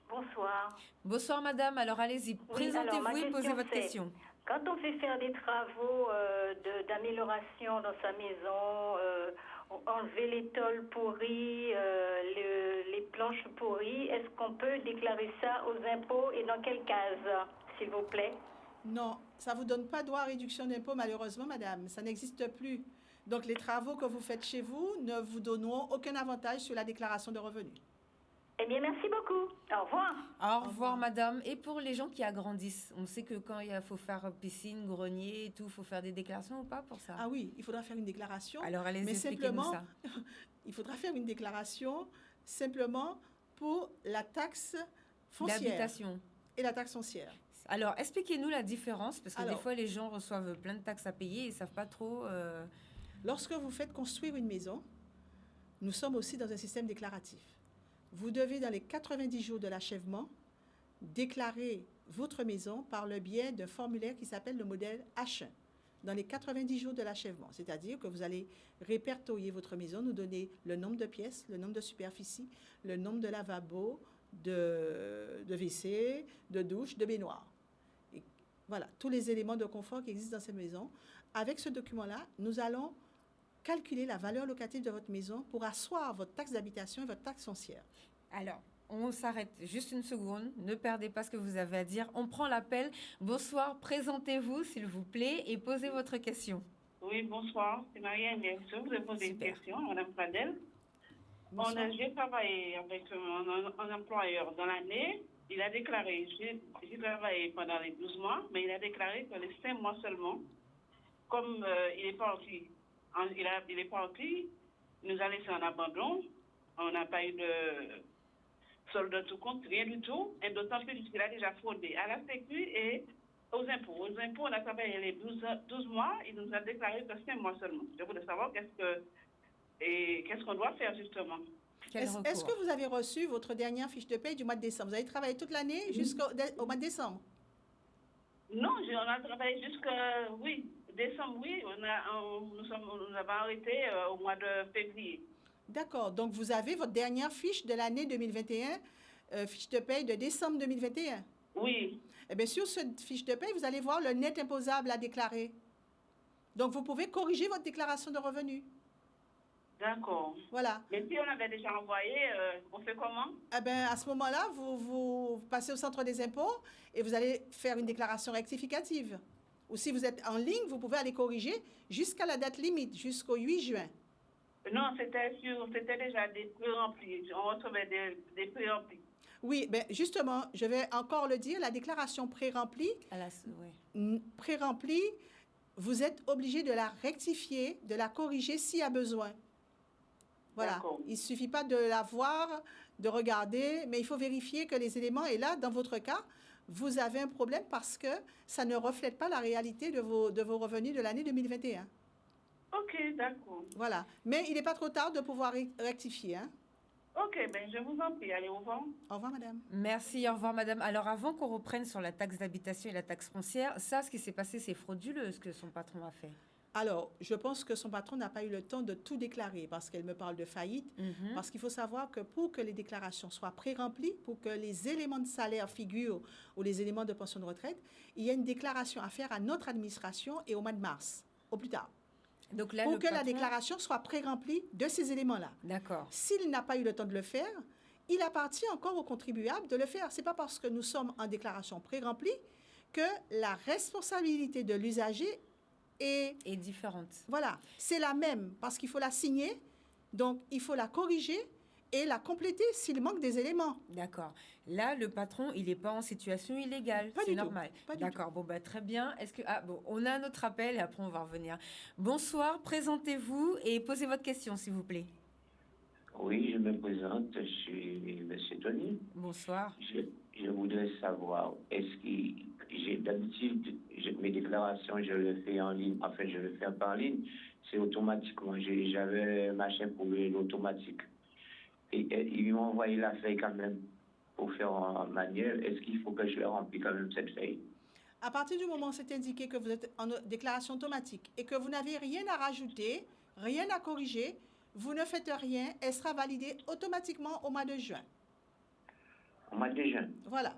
Bonsoir. Bonsoir, madame. Alors, allez-y, présentez-vous et posez votre question. Quand on fait faire des travaux d'amélioration dans sa maison, enlever les tôles pourries, les planches pourries, est-ce qu'on peut déclarer ça aux impôts et dans quelle case, s'il vous plaît? Non, ça ne vous donne pas droit à réduction d'impôt, malheureusement, madame. Ça n'existe plus. Donc, les travaux que vous faites chez vous ne vous donneront aucun avantage sur la déclaration de revenus. Eh bien, merci beaucoup. Au revoir. Au revoir, madame. Et pour les gens qui agrandissent, on sait que quand il faut faire piscine, grenier et tout, il faut faire des déclarations ou pas pour ça? Ah oui, il faudra faire une déclaration. Alors, allez-y, mais expliquez-nous ça. Il faudra faire une déclaration simplement pour la taxe foncière. L'habitation. Et la taxe foncière. Alors, expliquez-nous la différence, parce que des fois, les gens reçoivent plein de taxes à payer et ne savent pas trop... Lorsque vous faites construire une maison, nous sommes aussi dans un système déclaratif. Vous devez, dans les 90 jours de l'achèvement, déclarer votre maison par le biais d'un formulaire qui s'appelle le modèle H1. Dans les 90 jours de l'achèvement, c'est-à-dire que vous allez répertorier votre maison, nous donner le nombre de pièces, le nombre de superficies, le nombre de lavabos, de WC, de douche, de baignoire. Et voilà, tous les éléments de confort qui existent dans cette maison. Avec ce document-là, nous allons calculer la valeur locative de votre maison pour asseoir votre taxe d'habitation et votre taxe foncière. Alors, on s'arrête juste une seconde. Ne perdez pas ce que vous avez à dire. On prend l'appel. Bonsoir, présentez-vous, s'il vous plaît, et posez votre question. Oui, bonsoir. C'est Marie-Agnès. Je voudrais poser une question à Mme Pradel. J'ai travaillé avec un employeur dans l'année il a déclaré, j'ai travaillé pendant les 12 mois, mais il a déclaré que les 5 mois seulement, comme il est parti, il est parti, il nous a laissé en abandon, on n'a pas eu de solde de tout compte, rien du tout, et d'autant plus qu'il a déjà fraudé à la Sécu et aux impôts. Aux impôts, on a travaillé les 12 mois, il nous a déclaré que 5 mois seulement. Je voulais savoir qu'est-ce qu'on doit faire justement. Est-ce que vous avez reçu votre dernière fiche de paie du mois de décembre? Vous avez travaillé toute l'année jusqu'au mois de décembre? Non, on a travaillé jusqu'à, oui, décembre, oui, nous avons arrêté au mois de février. D'accord, donc vous avez votre dernière fiche de l'année 2021, fiche de paie de décembre 2021? Oui. Eh bien, sur cette fiche de paie, vous allez voir le net imposable à déclarer. Donc, vous pouvez corriger votre déclaration de revenus. D'accord. Voilà. Mais si on avait déjà envoyé, on fait comment? Eh bien, à ce moment-là, vous passez au centre des impôts et vous allez faire une déclaration rectificative. Ou si vous êtes en ligne, vous pouvez aller corriger jusqu'à la date limite, jusqu'au 8 juin. Non, c'était déjà des pré-remplis. On recevait des pré-remplis. Oui, ben justement, je vais encore le dire, la déclaration pré-remplie, vous êtes obligé de la rectifier, de la corriger s'il y a besoin. Voilà. Il ne suffit pas de la voir, de regarder, mais il faut vérifier que les éléments, et là, dans votre cas, vous avez un problème parce que ça ne reflète pas la réalité de vos revenus de l'année 2021. OK, d'accord. Voilà. Mais il n'est pas trop tard de pouvoir rectifier, hein? OK, ben je vous en prie. Allez, au revoir. Au revoir, madame. Merci, au revoir, madame. Alors, avant qu'on reprenne sur la taxe d'habitation et la taxe foncière, ça, ce qui s'est passé, c'est frauduleux, ce que son patron a fait. Alors, je pense que son patron n'a pas eu le temps de tout déclarer parce qu'elle me parle de faillite. Parce qu'il faut savoir que pour que les déclarations soient pré-remplies, pour que les éléments de salaire figurent ou les éléments de pension de retraite, il y a une déclaration à faire à notre administration et au mois de mars, au plus tard. Donc là, pour que la déclaration soit pré-remplie de ces éléments-là. D'accord. S'il n'a pas eu le temps de le faire, il appartient encore au contribuable de le faire. Ce n'est pas parce que nous sommes en déclaration pré-remplie que la responsabilité de l'usager est différente. Voilà, c'est la même parce qu'il faut la signer, donc il faut la corriger et la compléter s'il manque des éléments. D'accord. Là, le patron, il n'est pas en situation illégale. C'est normal. D'accord. Bon, bah, très bien. Est-ce que on a un autre appel et après on va revenir. Bonsoir, présentez-vous et posez votre question, s'il vous plaît. Oui, je me présente. Je suis M. Tony. Bonsoir. Je voudrais savoir, est-ce que j'ai d'habitude, mes déclarations, je le fais en ligne, enfin, je le fais pas en ligne, c'est automatiquement. J'avais un machin pour l'automatique. Et ils m'ont envoyé la feuille quand même pour faire en manuel. Est-ce qu'il faut que je remplis quand même cette feuille? À partir du moment où c'est indiqué que vous êtes en déclaration automatique et que vous n'avez rien à rajouter, rien à corriger, vous ne faites rien, elle sera validée automatiquement au mois de juin. Au mois de juin? Voilà.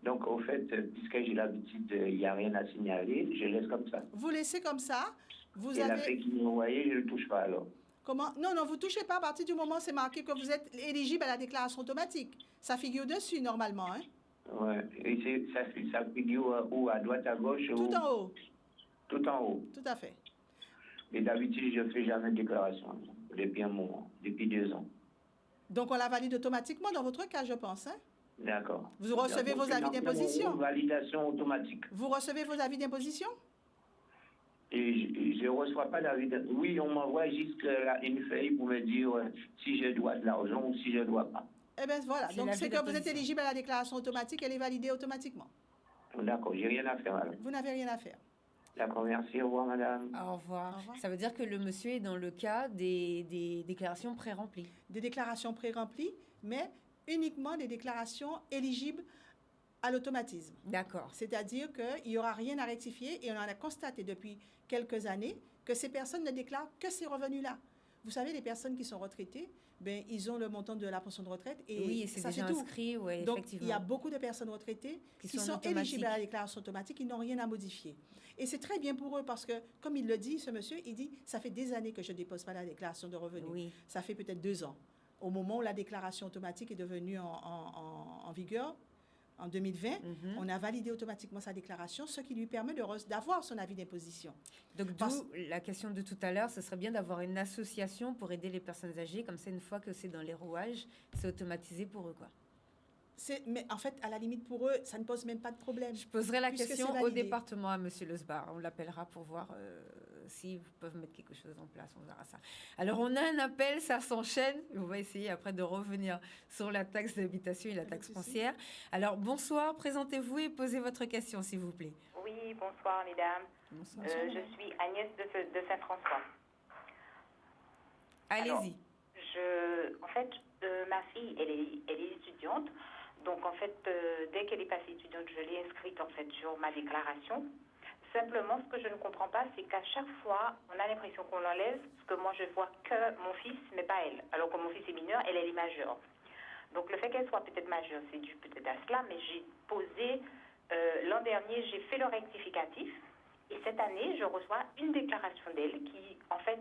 Donc, au fait, puisque j'ai l'habitude, il n'y a rien à signaler, je laisse comme ça. Vous laissez comme ça. La feuille qu'ils m'ont envoyée, je ne le touche pas alors. Comment? Non, vous ne touchez pas à partir du moment où c'est marqué que vous êtes éligible à la déclaration automatique. Ça figure dessus, normalement. Hein? Oui. Et ça figure où? À droite, à gauche? Tout en haut. Tout en haut? Tout à fait. Mais d'habitude, je ne fais jamais de déclaration depuis un moment, depuis 2 ans. Donc, on la valide automatiquement dans votre cas, je pense. Hein? D'accord. Vous recevez vos avis d'imposition? Validation automatique. Vous recevez vos avis d'imposition? Et je ne reçois pas d'avis d'imposition. Oui, on m'envoie juste une feuille pour me dire si je dois de l'argent ou si je ne dois pas. Eh bien, voilà. Donc, c'est que vous êtes éligible à la déclaration automatique, elle est validée automatiquement. D'accord, j'ai rien à faire alors. Vous n'avez rien à faire. D'accord, merci. Au revoir, madame. Au revoir. Ça veut dire que le monsieur est dans le cas des déclarations pré-remplies. Des déclarations pré-remplies, mais uniquement des déclarations éligibles à l'automatisme. D'accord. C'est-à-dire qu'il n'y aura rien à rectifier et on en a constaté depuis quelques années que ces personnes ne déclarent que ces revenus-là. Vous savez, les personnes qui sont retraitées, ben, ils ont le montant de la pension de retraite et oui, c'est déjà inscrit, ouais, donc, effectivement. il y a beaucoup de personnes retraitées qui sont éligibles à la déclaration automatique, ils n'ont rien à modifier. Et c'est très bien pour eux parce que, comme il le dit, ce monsieur, il dit, ça fait des années que je ne dépose pas la déclaration de revenus. Oui. Ça fait peut-être 2 ans. Au moment où la déclaration automatique est devenue en vigueur, en 2020, on a validé automatiquement sa déclaration, ce qui lui permet d'avoir son avis d'imposition. Donc, d'où la question de tout à l'heure, ce serait bien d'avoir une association pour aider les personnes âgées. Comme ça, une fois que c'est dans les rouages, c'est automatisé pour eux, quoi. Mais en fait, à la limite, pour eux, ça ne pose même pas de problème. Je poserai la puisque question c'est au validé. département à Monsieur Lesbar. On l'appellera pour voir s'ils peuvent mettre quelque chose en place. On verra ça. Alors, on a un appel, ça s'enchaîne. On va essayer après de revenir sur la taxe d'habitation et la taxe foncière. Alors, bonsoir, présentez-vous et posez votre question, s'il vous plaît. Oui, bonsoir, mesdames. Bonsoir. Je suis Agnès de Saint-François. Allez-y. En fait, ma fille, elle est étudiante. Donc, en fait, dès qu'elle est passée étudiante, je l'ai inscrite, en fait, sur ma déclaration. Simplement, ce que je ne comprends pas, c'est qu'à chaque fois, on a l'impression qu'on l'enlève, parce que moi, je vois que mon fils, mais pas elle. Alors que mon fils est mineur, elle est majeure. Donc, le fait qu'elle soit peut-être majeure, c'est dû peut-être à cela, mais j'ai posé, l'an dernier, j'ai fait le rectificatif, et cette année, je reçois une déclaration d'elle qui, en fait,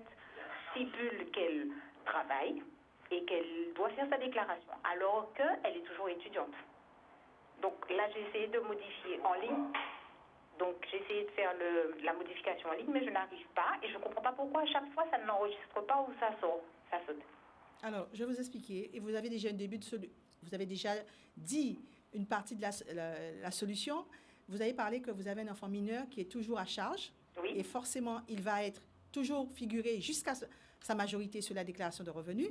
stipule qu'elle travaille et qu'elle doit faire sa déclaration, alors qu'elle est toujours étudiante. Donc là, j'ai essayé de modifier en ligne. Donc j'ai essayé de faire la modification en ligne, mais je n'arrive pas et je ne comprends pas pourquoi à chaque fois ça ne l'enregistre pas ou ça sort, ça saute. Alors, je vais vous expliquer. Et vous avez déjà vous avez déjà dit une partie de la solution. Vous avez parlé que vous avez un enfant mineur qui est toujours à charge. Oui. Et forcément, il va être toujours figuré jusqu'à sa majorité sur la déclaration de revenus.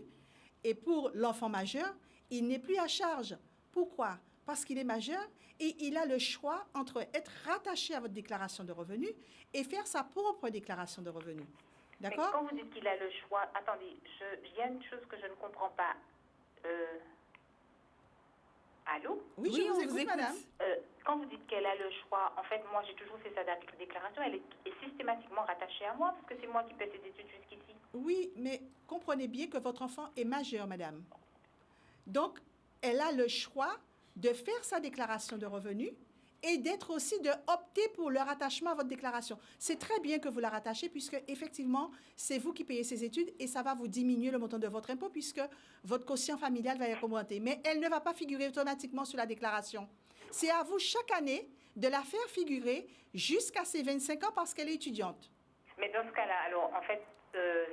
Et pour l'enfant majeur, il n'est plus à charge. Pourquoi? Parce qu'il est majeur et il a le choix entre être rattaché à votre déclaration de revenus et faire sa propre déclaration de revenus. D'accord? Mais quand vous dites qu'il a le choix, attendez, il y a une chose que je ne comprends pas. Allô? Oui, je vous écoute, madame. Quand vous dites qu'elle a le choix, en fait, moi, j'ai toujours fait sa déclaration. Elle est systématiquement rattachée à moi parce que c'est moi qui paie ses études jusqu'ici. Oui, mais comprenez bien que votre enfant est majeur, madame. Donc, elle a le choix de faire sa déclaration de revenus et d'être aussi de opter pour le rattachement à votre déclaration. C'est très bien que vous la rattachez puisque, effectivement, c'est vous qui payez ses études et ça va vous diminuer le montant de votre impôt puisque votre quotient familial va être augmenté. Mais elle ne va pas figurer automatiquement sur la déclaration. C'est à vous, chaque année, de la faire figurer jusqu'à ses 25 ans parce qu'elle est étudiante. Mais dans ce cas-là, alors, en fait,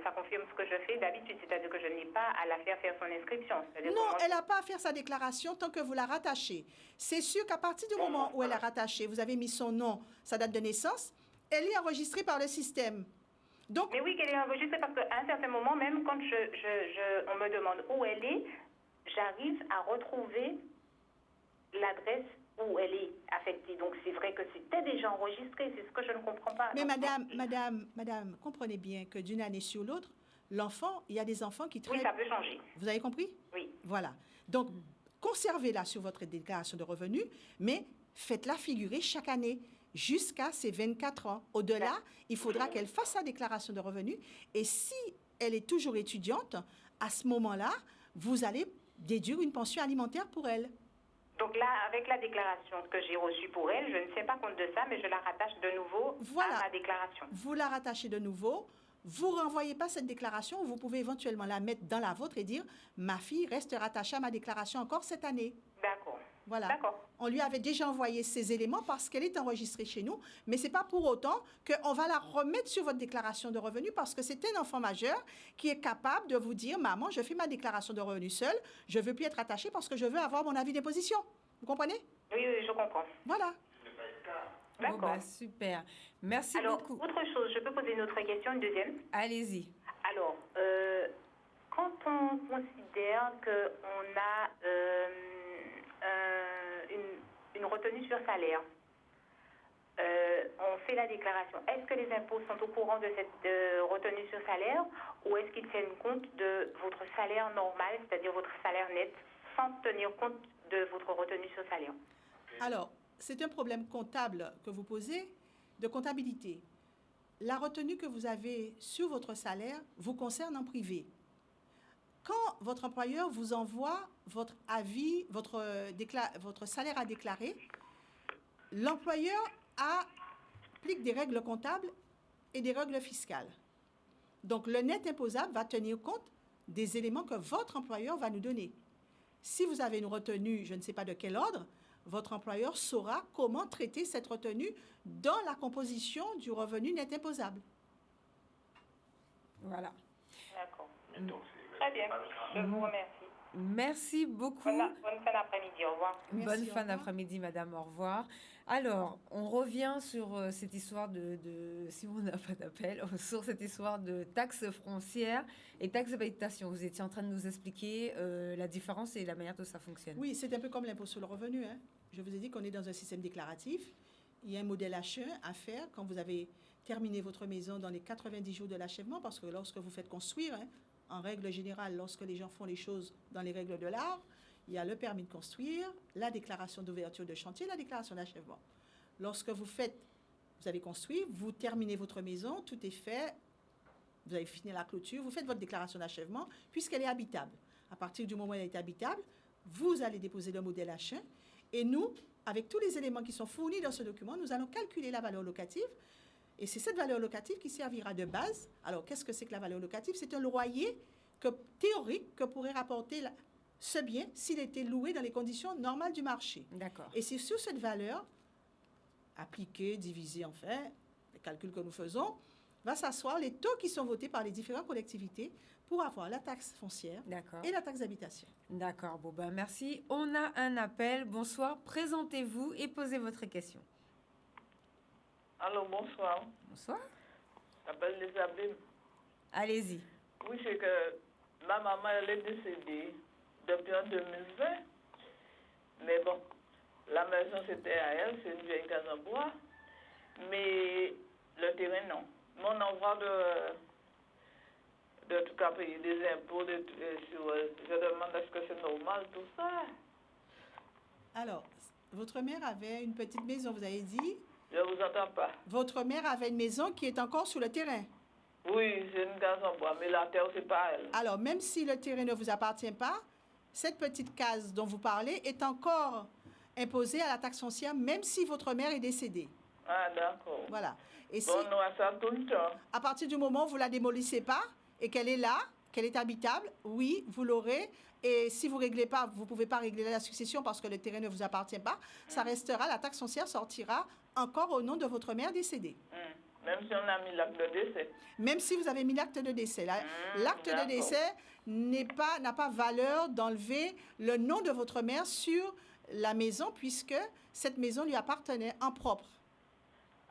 ça confirme ce que je fais d'habitude, c'est-à-dire que je n'ai pas à la faire son inscription. Non, elle n'a pas à faire sa déclaration tant que vous la rattachez. C'est sûr qu'à partir du moment où elle a rattaché, vous avez mis son nom, sa date de naissance, elle est enregistrée par le système. Donc, mais oui, qu'elle est enregistrée parce qu'à un certain moment, même quand on me demande où elle est, j'arrive à retrouver l'adresse où elle est affectée. Donc, c'est vrai que c'était déjà enregistré. C'est ce que je ne comprends pas. Mais madame, comprenez bien que d'une année sur l'autre, l'enfant, il y a des enfants qui traitent... Oui, ça peut changer. Vous avez compris? Oui. Voilà. Donc, conservez-la sur votre déclaration de revenus, mais faites-la figurer chaque année jusqu'à ses 24 ans. Au-delà, il faudra qu'elle fasse sa déclaration de revenus. Et si elle est toujours étudiante, à ce moment-là, vous allez déduire une pension alimentaire pour elle. Donc là, avec la déclaration que j'ai reçue pour elle, je ne sais pas compte de ça, mais je la rattache de nouveau à ma déclaration. Vous la rattachez de nouveau. Vous ne renvoyez pas cette déclaration. Vous pouvez éventuellement la mettre dans la vôtre et dire « Ma fille reste rattachée à ma déclaration encore cette année. » D'accord. Voilà. D'accord. On lui avait déjà envoyé ces éléments parce qu'elle est enregistrée chez nous, mais ce n'est pas pour autant qu'on va la remettre sur votre déclaration de revenus parce que c'est un enfant majeur qui est capable de vous dire « Maman, je fais ma déclaration de revenus seule, je ne veux plus être attachée parce que je veux avoir mon avis d'imposition. » Vous comprenez? Oui, je comprends. Voilà. D'accord. Bon, bah, super. Merci beaucoup. Alors, autre chose, je peux poser une autre question, une deuxième? Allez-y. Alors, quand on considère qu'on a une retenue sur salaire, on fait la déclaration. Est-ce que les impôts sont au courant de cette retenue sur salaire ou est-ce qu'ils tiennent compte de votre salaire normal, c'est-à-dire votre salaire net, sans tenir compte de votre retenue sur salaire? Alors, c'est un problème comptable que vous posez, de comptabilité. La retenue que vous avez sur votre salaire vous concerne en privé. Quand votre employeur vous envoie votre avis, votre salaire à déclarer, l'employeur applique des règles comptables et des règles fiscales. Donc, le net imposable va tenir compte des éléments que votre employeur va nous donner. Si vous avez une retenue, je ne sais pas de quel ordre, votre employeur saura comment traiter cette retenue dans la composition du revenu net imposable. Voilà. D'accord. Très bien. Je vous remercie. Merci beaucoup. Bonne fin d'après-midi. Au revoir. Merci, Bonne au fin revoir. d'après-midi, madame. Au revoir. Alors, on revient sur cette histoire si on n'a pas d'appel, sur cette histoire de taxes foncières et taxes d'habitation. Vous étiez en train de nous expliquer la différence et la manière dont ça fonctionne. Oui, c'est un peu comme l'impôt sur le revenu, hein. Je vous ai dit qu'on est dans un système déclaratif. Il y a un modèle H1 à faire quand vous avez terminé votre maison dans les 90 jours de l'achèvement, parce que lorsque vous faites construire, hein, en règle générale, lorsque les gens font les choses dans les règles de l'art, il y a le permis de construire, la déclaration d'ouverture de chantier, la déclaration d'achèvement. Lorsque vous avez construit, vous terminez votre maison, tout est fait, vous avez fini la clôture, vous faites votre déclaration d'achèvement, puisqu'elle est habitable. À partir du moment où elle est habitable, vous allez déposer le modèle H1, et nous, avec tous les éléments qui sont fournis dans ce document, nous allons calculer la valeur locative. Et c'est cette valeur locative qui servira de base. Alors, qu'est-ce que c'est que la valeur locative? C'est un loyer théorique que pourrait rapporter ce bien s'il était loué dans les conditions normales du marché. D'accord. Et c'est sur cette valeur, appliquée, divisée, enfin, les calculs que nous faisons, va s'asseoir les taux qui sont votés par les différentes collectivités pour avoir la taxe foncière D'accord. et la taxe d'habitation. D'accord. Bon, ben merci. On a un appel. Bonsoir. Présentez-vous et posez votre question. Allô, bonsoir. Bonsoir. Je m'appelle Elisabeth. Allez-y. Oui, c'est que ma maman, elle est décédée depuis en 2020. Mais bon, la maison, c'était à elle, c'est une vieille case en bois. Mais le terrain, non. Mon envoi de tout cas payer des impôts, je demande est-ce que c'est normal, tout ça. Alors, votre mère avait une petite maison, vous avez dit. Je ne vous entends pas. Votre mère avait une maison qui est encore sur le terrain. Oui, c'est une case en bois, mais la terre, c'est pas elle. Alors, même si le terrain ne vous appartient pas, cette petite case dont vous parlez est encore imposée à la taxe foncière, même si votre mère est décédée. Ah, d'accord. Voilà. Et si, Bon, on a ça tout le temps. à partir du moment où vous ne la démolissez pas et qu'elle est là, qu'elle est habitable, oui, vous l'aurez. Et si vous ne réglez pas, vous ne pouvez pas régler la succession parce que le terrain ne vous appartient pas, ça restera, la taxe foncière sortira encore au nom de votre mère décédée. Même si on a mis l'acte de décès. Même si vous avez mis l'acte de décès. L'acte de d'accord. décès n'a pas valeur d'enlever le nom de votre mère sur la maison puisque cette maison lui appartenait en propre.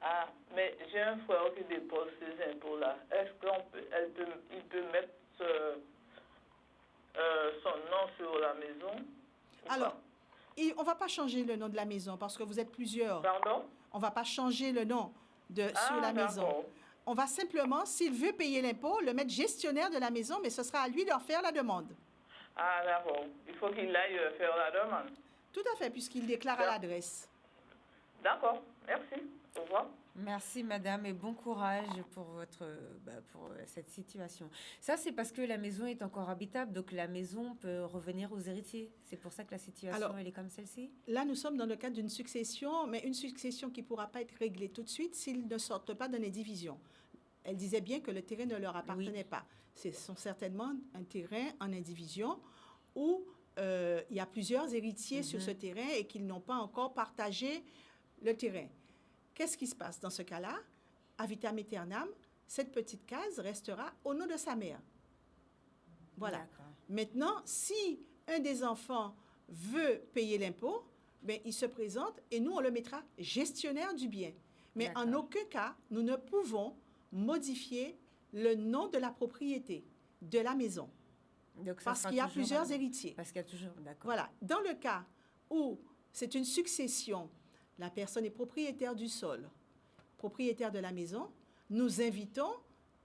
Ah, mais j'ai un frère qui dépose ces impôts-là. Est-ce qu'il peut mettre son nom sur la maison? ou Alors, pas? on ne va pas changer le nom de la maison parce que vous êtes plusieurs. Pardon? On ne va pas changer le nom sur la maison. D'accord. On va simplement, s'il veut payer l'impôt, le mettre gestionnaire de la maison, mais ce sera à lui de faire la demande. Ah, d'accord. Il faut qu'il aille faire la demande. Tout à fait, puisqu'il déclare à l'adresse. D'accord. Merci. Au revoir. Merci madame et bon courage pour cette situation. Ça c'est parce que la maison est encore habitable, donc la maison peut revenir aux héritiers. C'est pour ça que la situation Alors, elle est comme celle-ci. Là, nous sommes dans le cadre d'une succession, mais une succession qui ne pourra pas être réglée tout de suite s'ils ne sortent pas d'une indivision. Elle disait bien que le terrain ne leur appartenait pas. Ce sont certainement un terrain en indivision où il y a plusieurs héritiers sur ce terrain et qu'ils n'ont pas encore partagé le terrain. Qu'est-ce qui se passe dans ce cas-là? À vitam aeternam, cette petite case restera au nom de sa mère. Voilà. D'accord. Maintenant, si un des enfants veut payer l'impôt, ben, il se présente et nous, on le mettra gestionnaire du bien. Mais en aucun cas, nous ne pouvons modifier le nom de la propriété, de la maison. Donc, ça Parce sera qu'il y a toujours plusieurs héritiers. Parce qu'il y a toujours, d'accord. Voilà. Dans le cas où c'est une succession, la personne est propriétaire du sol, propriétaire de la maison, nous invitons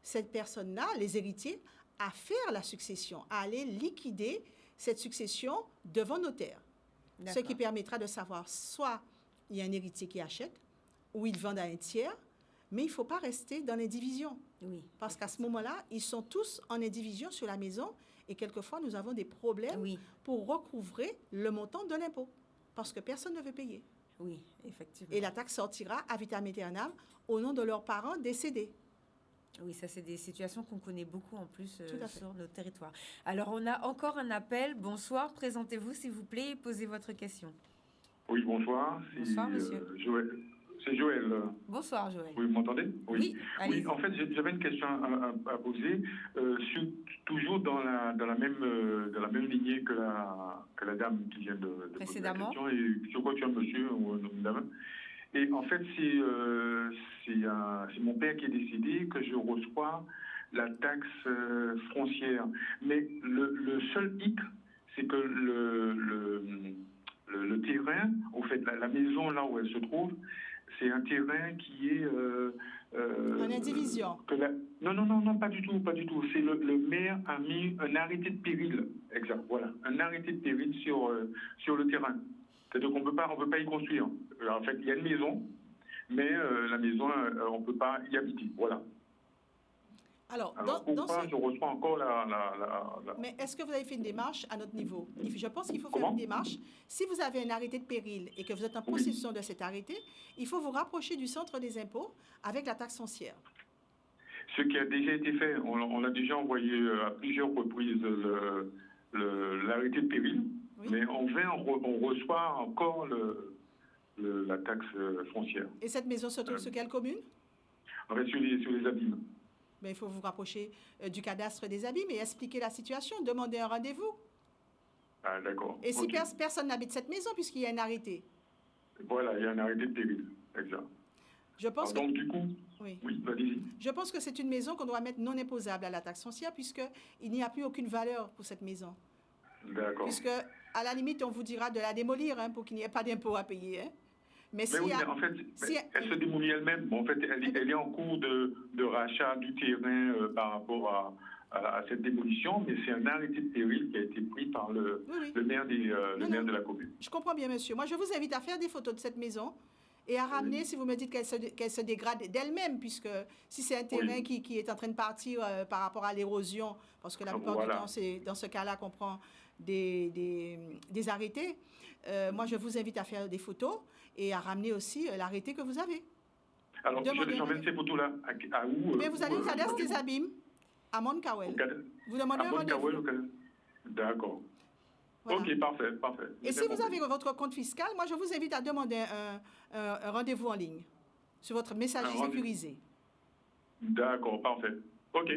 cette personne-là, les héritiers, à faire la succession, à aller liquider cette succession devant notaire. Ce qui permettra de savoir soit il y a un héritier qui achète, ou ils vendent à un tiers, mais il ne faut pas rester dans l'indivision. Oui. Parce qu'à ce moment-là, ils sont tous en indivision sur la maison et quelquefois, nous avons des problèmes pour recouvrer le montant de l'impôt parce que personne ne veut payer. Oui, effectivement. Et la taxe sortira à vitam aeternam au nom de leurs parents décédés. Oui, ça, c'est des situations qu'on connaît beaucoup en plus Tout à fait. sur nos territoires. Alors, on a encore un appel. Bonsoir, présentez-vous s'il vous plaît et posez votre question. Oui, bonsoir. Bonsoir, monsieur. c'est Joël. Bonsoir, Joël. Oui, vous m'entendez? Oui, allez-y. Oui, en fait, j'avais une question à poser, toujours dans la même lignée que la dame qui vient de poser la Précédemment. question, et je crois que tu es un monsieur ou une dame. Et en fait, c'est mon père qui est décédé que je reçois la taxe foncière. Mais le seul hic, c'est que le terrain, en fait, la maison là où elle se trouve, c'est un terrain qui est... En indivision. Non, pas du tout. C'est le maire a mis un arrêté de péril, exact, voilà, un arrêté de péril sur le terrain. C'est-à-dire qu'on peut pas y construire. En fait, il y a une maison, mais la maison, on ne peut pas y habiter, voilà. Alors pourquoi je reçois encore la... Mais est-ce que vous avez fait une démarche à notre niveau? Je pense qu'il faut Comment? faire une démarche. Si vous avez un arrêté de péril et que vous êtes en possession de cet arrêté, il faut vous rapprocher du centre des impôts avec la taxe foncière. Ce qui a déjà été fait, on a déjà envoyé à plusieurs reprises l'arrêté de péril, mais on reçoit encore la taxe foncière. Et cette maison se trouve sur quelle commune? En fait, sur les abîmes. Mais il faut vous rapprocher du cadastre des abîmes et expliquer la situation, demander un rendez-vous. Ah, d'accord. Et si personne n'habite cette maison, puisqu'il y a un arrêté? Voilà, il y a un arrêté de péril, exact. Je pense donc, du coup, oui, vas-y. Je pense que c'est une maison qu'on doit mettre non imposable à la taxe foncière, puisqu'il n'y a plus aucune valeur pour cette maison. D'accord. Puisque, à la limite, on vous dira de la démolir pour qu'il n'y ait pas d'impôt à payer. Mais en fait, elle se démolit elle-même. Bon, en fait, elle est en cours de rachat du terrain par rapport à cette démolition, mais c'est un arrêté de péril qui a été pris par le maire de la commune. Je comprends bien, monsieur. Moi, je vous invite à faire des photos de cette maison et à ramener, si vous me dites qu'elle se dégrade d'elle-même, puisque si c'est un terrain qui est en train de partir par rapport à l'érosion, parce que la plupart du temps, c'est dans ce cas-là qu'on prend des arrêtés, moi, je vous invite à faire des photos et à ramener aussi l'arrêté que vous avez. Alors, j'emmène ces photos-là à où? Mais vous allez au cadastre des abîmes, à Montcawel. Vous demandez un rendez-vous. D'accord. Voilà. Ok, parfait. Et si vous avez votre compte fiscal, moi, je vous invite à demander un rendez-vous en ligne sur votre messagerie sécurisée. D'accord, parfait. Ok,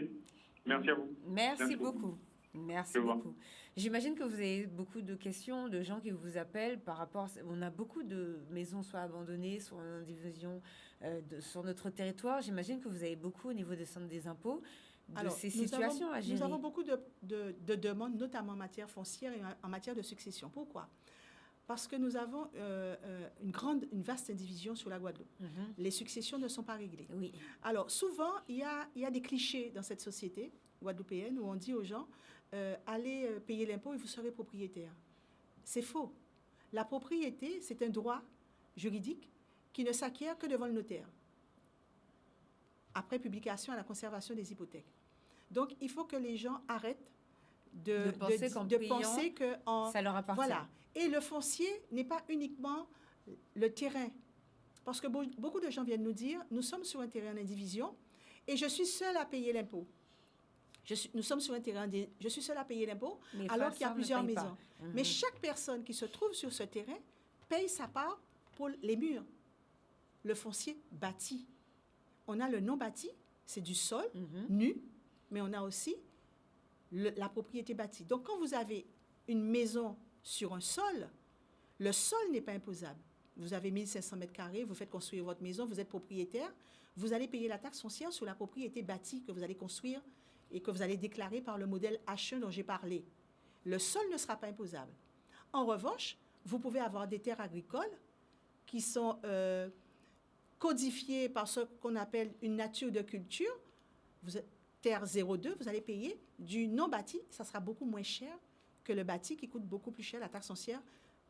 merci à vous. Merci beaucoup. Merci beaucoup. J'imagine que vous avez beaucoup de questions de gens qui vous appellent par rapport... On a beaucoup de maisons soit abandonnées, soit en division sur notre territoire. J'imagine que vous avez beaucoup au niveau des centres des impôts de ces situations à gérer. Nous avons beaucoup de demandes, notamment en matière foncière et en matière de succession. Pourquoi? Parce que nous avons une vaste indivision sur la Guadeloupe. Les successions ne sont pas réglées. Oui. Alors, souvent, il y a des clichés dans cette société guadeloupéenne où on dit aux gens allez payer l'impôt et vous serez propriétaire. C'est faux. La propriété, c'est un droit juridique qui ne s'acquiert que devant le notaire, après publication à la conservation des hypothèques. Donc, il faut que les gens arrêtent de penser que ça leur appartient. Voilà. Et le foncier n'est pas uniquement le terrain. Parce que beaucoup de gens viennent nous dire, nous sommes sur un terrain d'indivision et je suis seule à payer l'impôt. Nous sommes sur un terrain, je suis seule à payer l'impôt, alors qu'il y a plusieurs maisons. Mais chaque personne qui se trouve sur ce terrain paye sa part pour les murs. Le foncier bâti. On a le non bâti, c'est du sol nu, mais on a aussi la propriété bâtie. Donc, quand vous avez une maison sur un sol, le sol n'est pas imposable. Vous avez 1500 mètres carrés, vous faites construire votre maison, vous êtes propriétaire, vous allez payer la taxe foncière sur la propriété bâtie que vous allez construire et que vous allez déclarer par le modèle H1 dont j'ai parlé. Le sol ne sera pas imposable. En revanche, vous pouvez avoir des terres agricoles qui sont codifiées par ce qu'on appelle une nature de culture. Terre 02, vous allez payer du non bâti, ça sera beaucoup moins cher que le bâti qui coûte beaucoup plus cher, la taxe foncière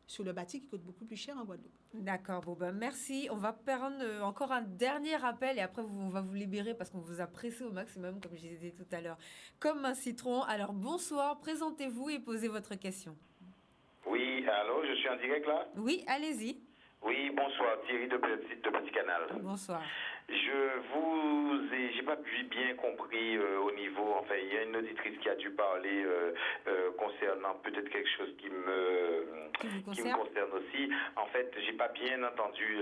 sur le bâti qui coûte beaucoup plus cher en Guadeloupe. D'accord, merci. On va prendre encore un dernier appel et après on va vous libérer parce qu'on vous a pressé au maximum, comme je disais tout à l'heure, comme un citron. Alors bonsoir, présentez-vous et posez votre question. Oui, allô, je suis en direct là? Oui, allez-y. Oui, bonsoir, Thierry de Petit Canal. Bonsoir. J'ai pas bien compris au niveau, enfin, il y a une auditrice qui a dû parler concernant peut-être quelque chose qui me concerne aussi. En fait, j'ai pas bien entendu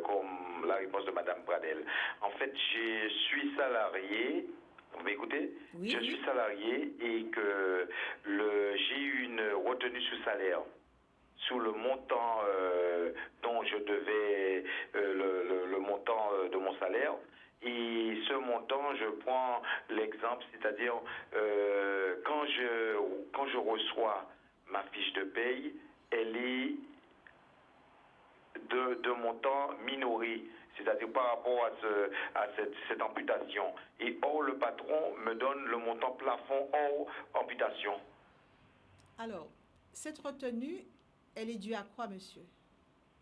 comme la réponse de Madame Pradel. En fait, je suis salarié. Vous m'écoutez? Oui. Je suis salarié et que j'ai eu une retenue sous salaire sous le montant dont je devais, le montant de mon salaire. Et ce montant, je prends l'exemple, c'est-à-dire quand je reçois ma fiche de paye, elle est de montant minoré, c'est-à-dire par rapport à cette amputation. Et or, le patron me donne le montant plafond hors amputation. Alors, cette retenue, elle est due à quoi, monsieur?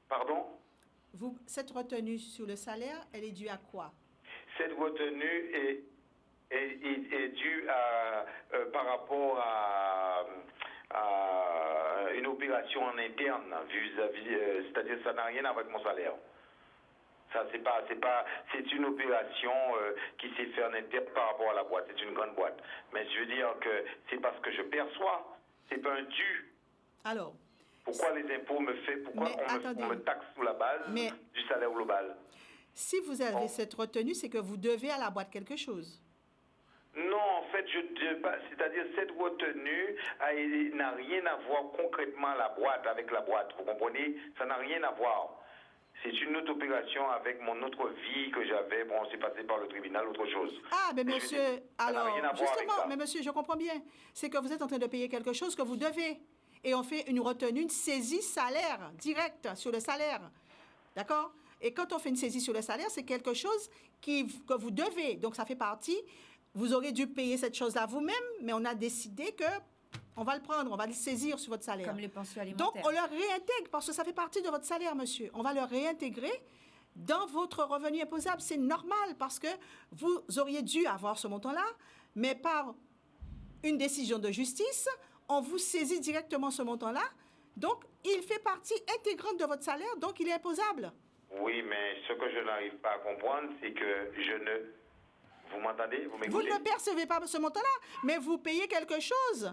Pardon? Cette retenue sur le salaire, elle est due à quoi? Cette retenue est due par rapport à une opération en interne vis-à-vis, c'est-à-dire ça n'a rien à voir avec mon salaire. Ça, c'est une opération qui s'est faite en interne par rapport à la boîte. C'est une grande boîte. Mais je veux dire que c'est parce que je perçois, c'est pas un dû. Alors, pourquoi les impôts pourquoi on me taxe sous la base du salaire global? Si vous avez cette retenue, c'est que vous devez à la boîte quelque chose. Non, en fait, c'est-à-dire cette retenue n'a rien à voir concrètement avec la boîte. Vous comprenez? Ça n'a rien à voir. C'est une autre opération avec mon autre vie que j'avais. Bon, c'est passé par le tribunal, autre chose. Ah, mais monsieur, alors, justement, mais monsieur, je comprends bien. C'est que vous êtes en train de payer quelque chose que vous devez. Et on fait une retenue, une saisie salaire directe sur le salaire. D'accord? Et quand on fait une saisie sur le salaire, c'est quelque chose que vous devez. Donc, ça fait partie. Vous aurez dû payer cette chose-là vous-même, mais on a décidé que on va le prendre, on va le saisir sur votre salaire. Comme les pensions alimentaires. Donc, on le réintègre parce que ça fait partie de votre salaire, monsieur. On va le réintégrer dans votre revenu imposable. C'est normal parce que vous auriez dû avoir ce montant-là, mais par une décision de justice, on vous saisit directement ce montant-là. Donc, il fait partie intégrante de votre salaire, donc il est imposable. Oui, mais ce que je n'arrive pas à comprendre, c'est que Vous m'entendez? Vous m'écoutez? Vous ne percevez pas ce montant-là, mais vous payez quelque chose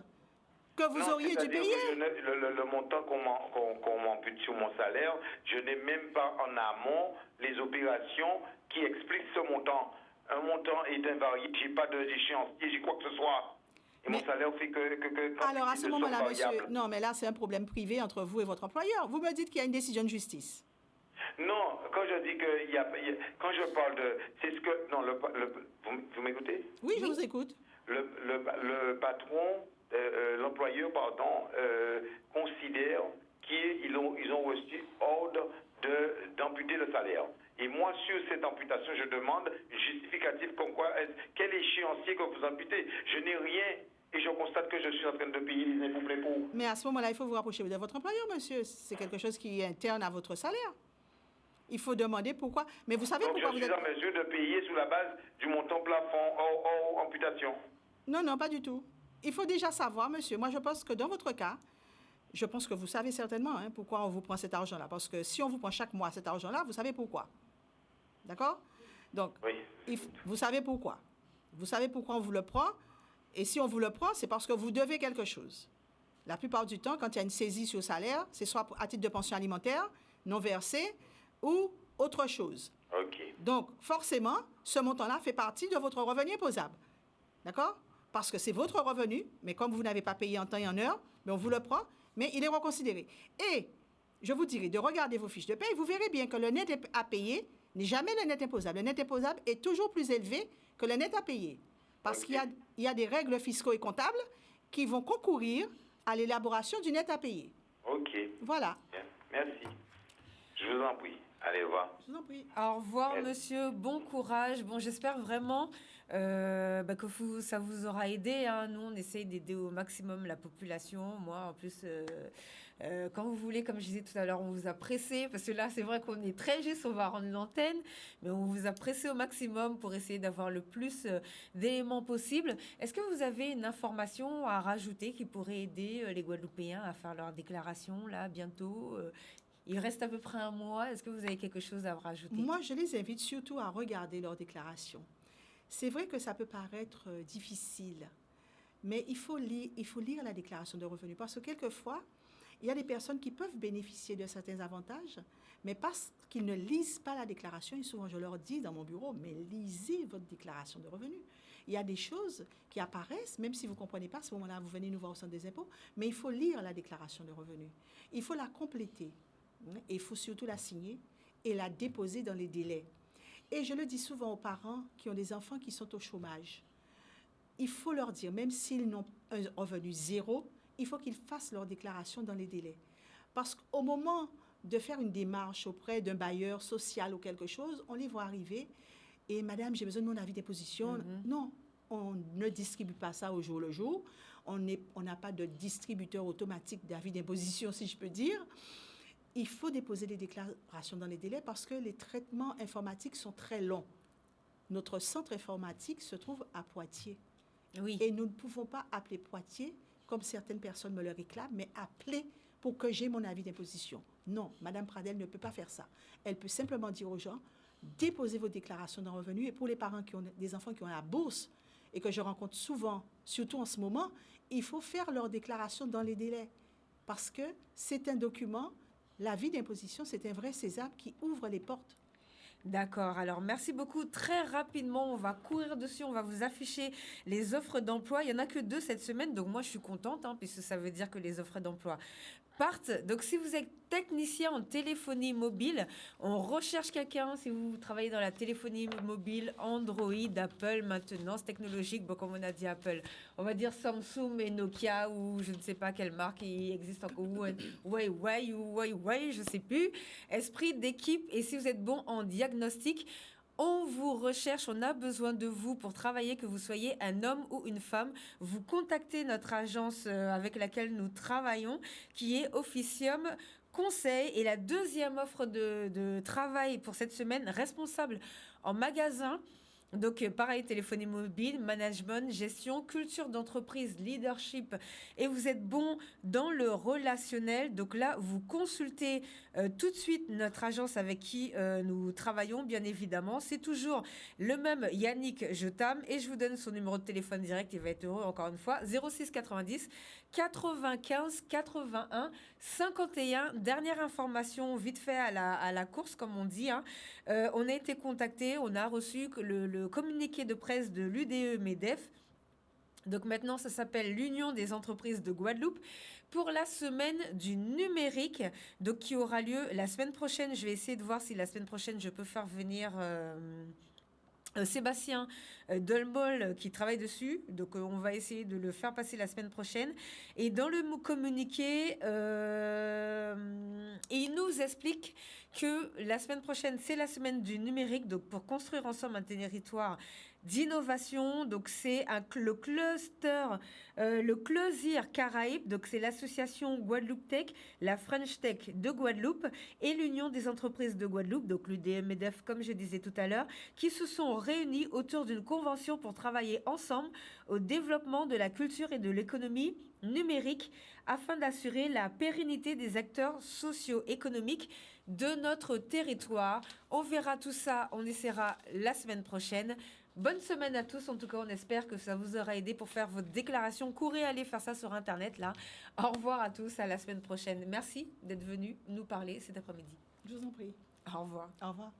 que vous auriez dû payer. Le montant qu'on m'ampute sur mon salaire, je n'ai même pas en amont les opérations qui expliquent ce montant. Un montant est invarié, je n'ai pas d'échéancier, j'ai quoi que ce soit. Et mon salaire fait que alors, à ce moment-là, monsieur, non, mais là, c'est un problème privé entre vous et votre employeur. Vous me dites qu'il y a une décision de justice. Non, quand je dis quand je parle de... C'est ce que... Non, vous m'écoutez? Oui, je vous écoute. Le patron, l'employeur, pardon, considère qu'ils ont reçu ordre d'amputer le salaire. Et moi, sur cette amputation, je demande justificatif comme quoi, quel échéancier que vous amputez? Je n'ai rien et je constate que je suis en train de payer les impôts plein pot. Mais à ce moment-là, il faut vous rapprocher de votre employeur, monsieur. C'est quelque chose qui est interne à votre salaire. Il faut demander pourquoi. Mais vous savez pourquoi vous êtes... Donc, je suis en mesure de payer sous la base du montant plafond hors amputation. Non, non, pas du tout. Il faut déjà savoir, monsieur. Moi, je pense que dans votre cas, je pense que vous savez certainement pourquoi on vous prend cet argent-là. Parce que si on vous prend chaque mois cet argent-là, vous savez pourquoi. D'accord? Donc, oui. Vous savez pourquoi. Vous savez pourquoi on vous le prend. Et si on vous le prend, c'est parce que vous devez quelque chose. La plupart du temps, quand il y a une saisie sur le salaire, c'est soit à titre de pension alimentaire, non versée, ou autre chose. OK. Donc, forcément, ce montant-là fait partie de votre revenu imposable. D'accord? Parce que c'est votre revenu, mais comme vous n'avez pas payé en temps et en heure, mais on vous le prend, mais il est reconsidéré. Et je vous dirai de regarder vos fiches de paie, vous verrez bien que le net à payer n'est jamais le net imposable. Le net imposable est toujours plus élevé que le net à payer. Parce qu'il y a des règles fiscaux et comptables qui vont concourir à l'élaboration du net à payer. OK. Voilà. Bien. Merci. Je vous en prie. Allez, au revoir. Je vous en prie. Au revoir, monsieur. Bon courage. Bon, j'espère vraiment que ça vous aura aidé. Nous, on essaye d'aider au maximum la population. Moi, en plus, quand vous voulez, comme je disais tout à l'heure, on vous a pressé. Parce que là, c'est vrai qu'on est très juste, on va rendre l'antenne. Mais on vous a pressé au maximum pour essayer d'avoir le plus d'éléments possible. Est-ce que vous avez une information à rajouter qui pourrait aider les Guadeloupéens à faire leur déclaration, là, bientôt Il reste à peu près un mois. Est-ce que vous avez quelque chose à rajouter? Moi, je les invite surtout à regarder leurs déclarations. C'est vrai que ça peut paraître difficile, mais il faut lire la déclaration de revenus parce que quelquefois, il y a des personnes qui peuvent bénéficier de certains avantages, mais parce qu'ils ne lisent pas la déclaration, et souvent je leur dis dans mon bureau, mais lisez votre déclaration de revenus. Il y a des choses qui apparaissent, même si vous ne comprenez pas, à ce moment-là, vous venez nous voir au centre des impôts, mais il faut lire la déclaration de revenus. Il faut la compléter, et il faut surtout la signer et la déposer dans les délais. Et je le dis souvent aux parents qui ont des enfants qui sont au chômage. Il faut leur dire, même s'ils n'ont un revenu zéro, il faut qu'ils fassent leur déclaration dans les délais. Parce qu'au moment de faire une démarche auprès d'un bailleur social ou quelque chose, on les voit arriver et « Madame, j'ai besoin de mon avis d'imposition. » Non, on ne distribue pas ça au jour le jour. On n'a pas de distributeur automatique d'avis d'imposition, si je peux dire. Il faut déposer les déclarations dans les délais parce que les traitements informatiques sont très longs. Notre centre informatique se trouve à Poitiers. Oui. Et nous ne pouvons pas appeler Poitiers, comme certaines personnes me le réclament, mais appeler pour que j'ai mon avis d'imposition. Non, Madame Pradel ne peut pas faire ça. Elle peut simplement dire aux gens, déposez vos déclarations de revenus. Et pour les parents qui ont des enfants qui ont la bourse, et que je rencontre souvent, surtout en ce moment, il faut faire leur déclaration dans les délais. Parce que c'est un document, l'avis d'imposition, c'est un vrai sésame qui ouvre les portes. D'accord. Alors, merci beaucoup. Très rapidement, on va courir dessus. On va vous afficher les offres d'emploi. Il n'y en a que 2 cette semaine. Donc, moi, je suis contente, puisque ça veut dire que les offres d'emploi partent. Donc, si vous êtes technicien en téléphonie mobile, on recherche quelqu'un. Si vous travaillez dans la téléphonie mobile, Android, Apple, maintenance technologique, bon, comme on a dit Apple, on va dire Samsung et Nokia ou je ne sais pas quelle marque qui existe encore, Huawei, je ne sais plus. Esprit d'équipe. Et si vous êtes bon en diagnostic, on vous recherche, on a besoin de vous pour travailler, que vous soyez un homme ou une femme. Vous contactez notre agence avec laquelle nous travaillons, qui est Officium Conseil. Et la deuxième offre de travail pour cette semaine, responsable en magasin. Donc, pareil, téléphonie mobile, management, gestion, culture d'entreprise, leadership. Et vous êtes bon dans le relationnel. Donc là, vous consultez tout de suite notre agence avec qui nous travaillons, bien évidemment. C'est toujours le même Yannick Jetam. Et je vous donne son numéro de téléphone direct. Il va être heureux, encore une fois. 06 90 95 81 51. Dernière information, vite fait à la course, comme on dit. On a été contacté, on a reçu le communiqué de presse de l'UDE-MEDEF. Donc maintenant, ça s'appelle l'Union des entreprises de Guadeloupe pour la semaine du numérique, donc qui aura lieu la semaine prochaine. Je vais essayer de voir si la semaine prochaine, je peux faire venir Sébastien Dolmol qui travaille dessus. Donc on va essayer de le faire passer la semaine prochaine. Et dans le communiqué, il nous explique que la semaine prochaine, c'est la semaine du numérique, donc pour construire ensemble un territoire d'innovation. Donc c'est le cluster, le Closir Caraïbes, donc c'est l'association Guadeloupe Tech, la French Tech de Guadeloupe et l'Union des entreprises de Guadeloupe, donc l'UDE-MEDEF comme je disais tout à l'heure, qui se sont réunis autour d'une convention pour travailler ensemble au développement de la culture et de l'économie numérique afin d'assurer la pérennité des acteurs socio-économiques de notre territoire. On verra tout ça, on essaiera la semaine prochaine. Bonne semaine à tous. En tout cas, on espère que ça vous aura aidé pour faire votre déclaration. Courez, allez faire ça sur Internet, là. Au revoir à tous, à la semaine prochaine. Merci d'être venus nous parler cet après-midi. Je vous en prie. Au revoir. Au revoir.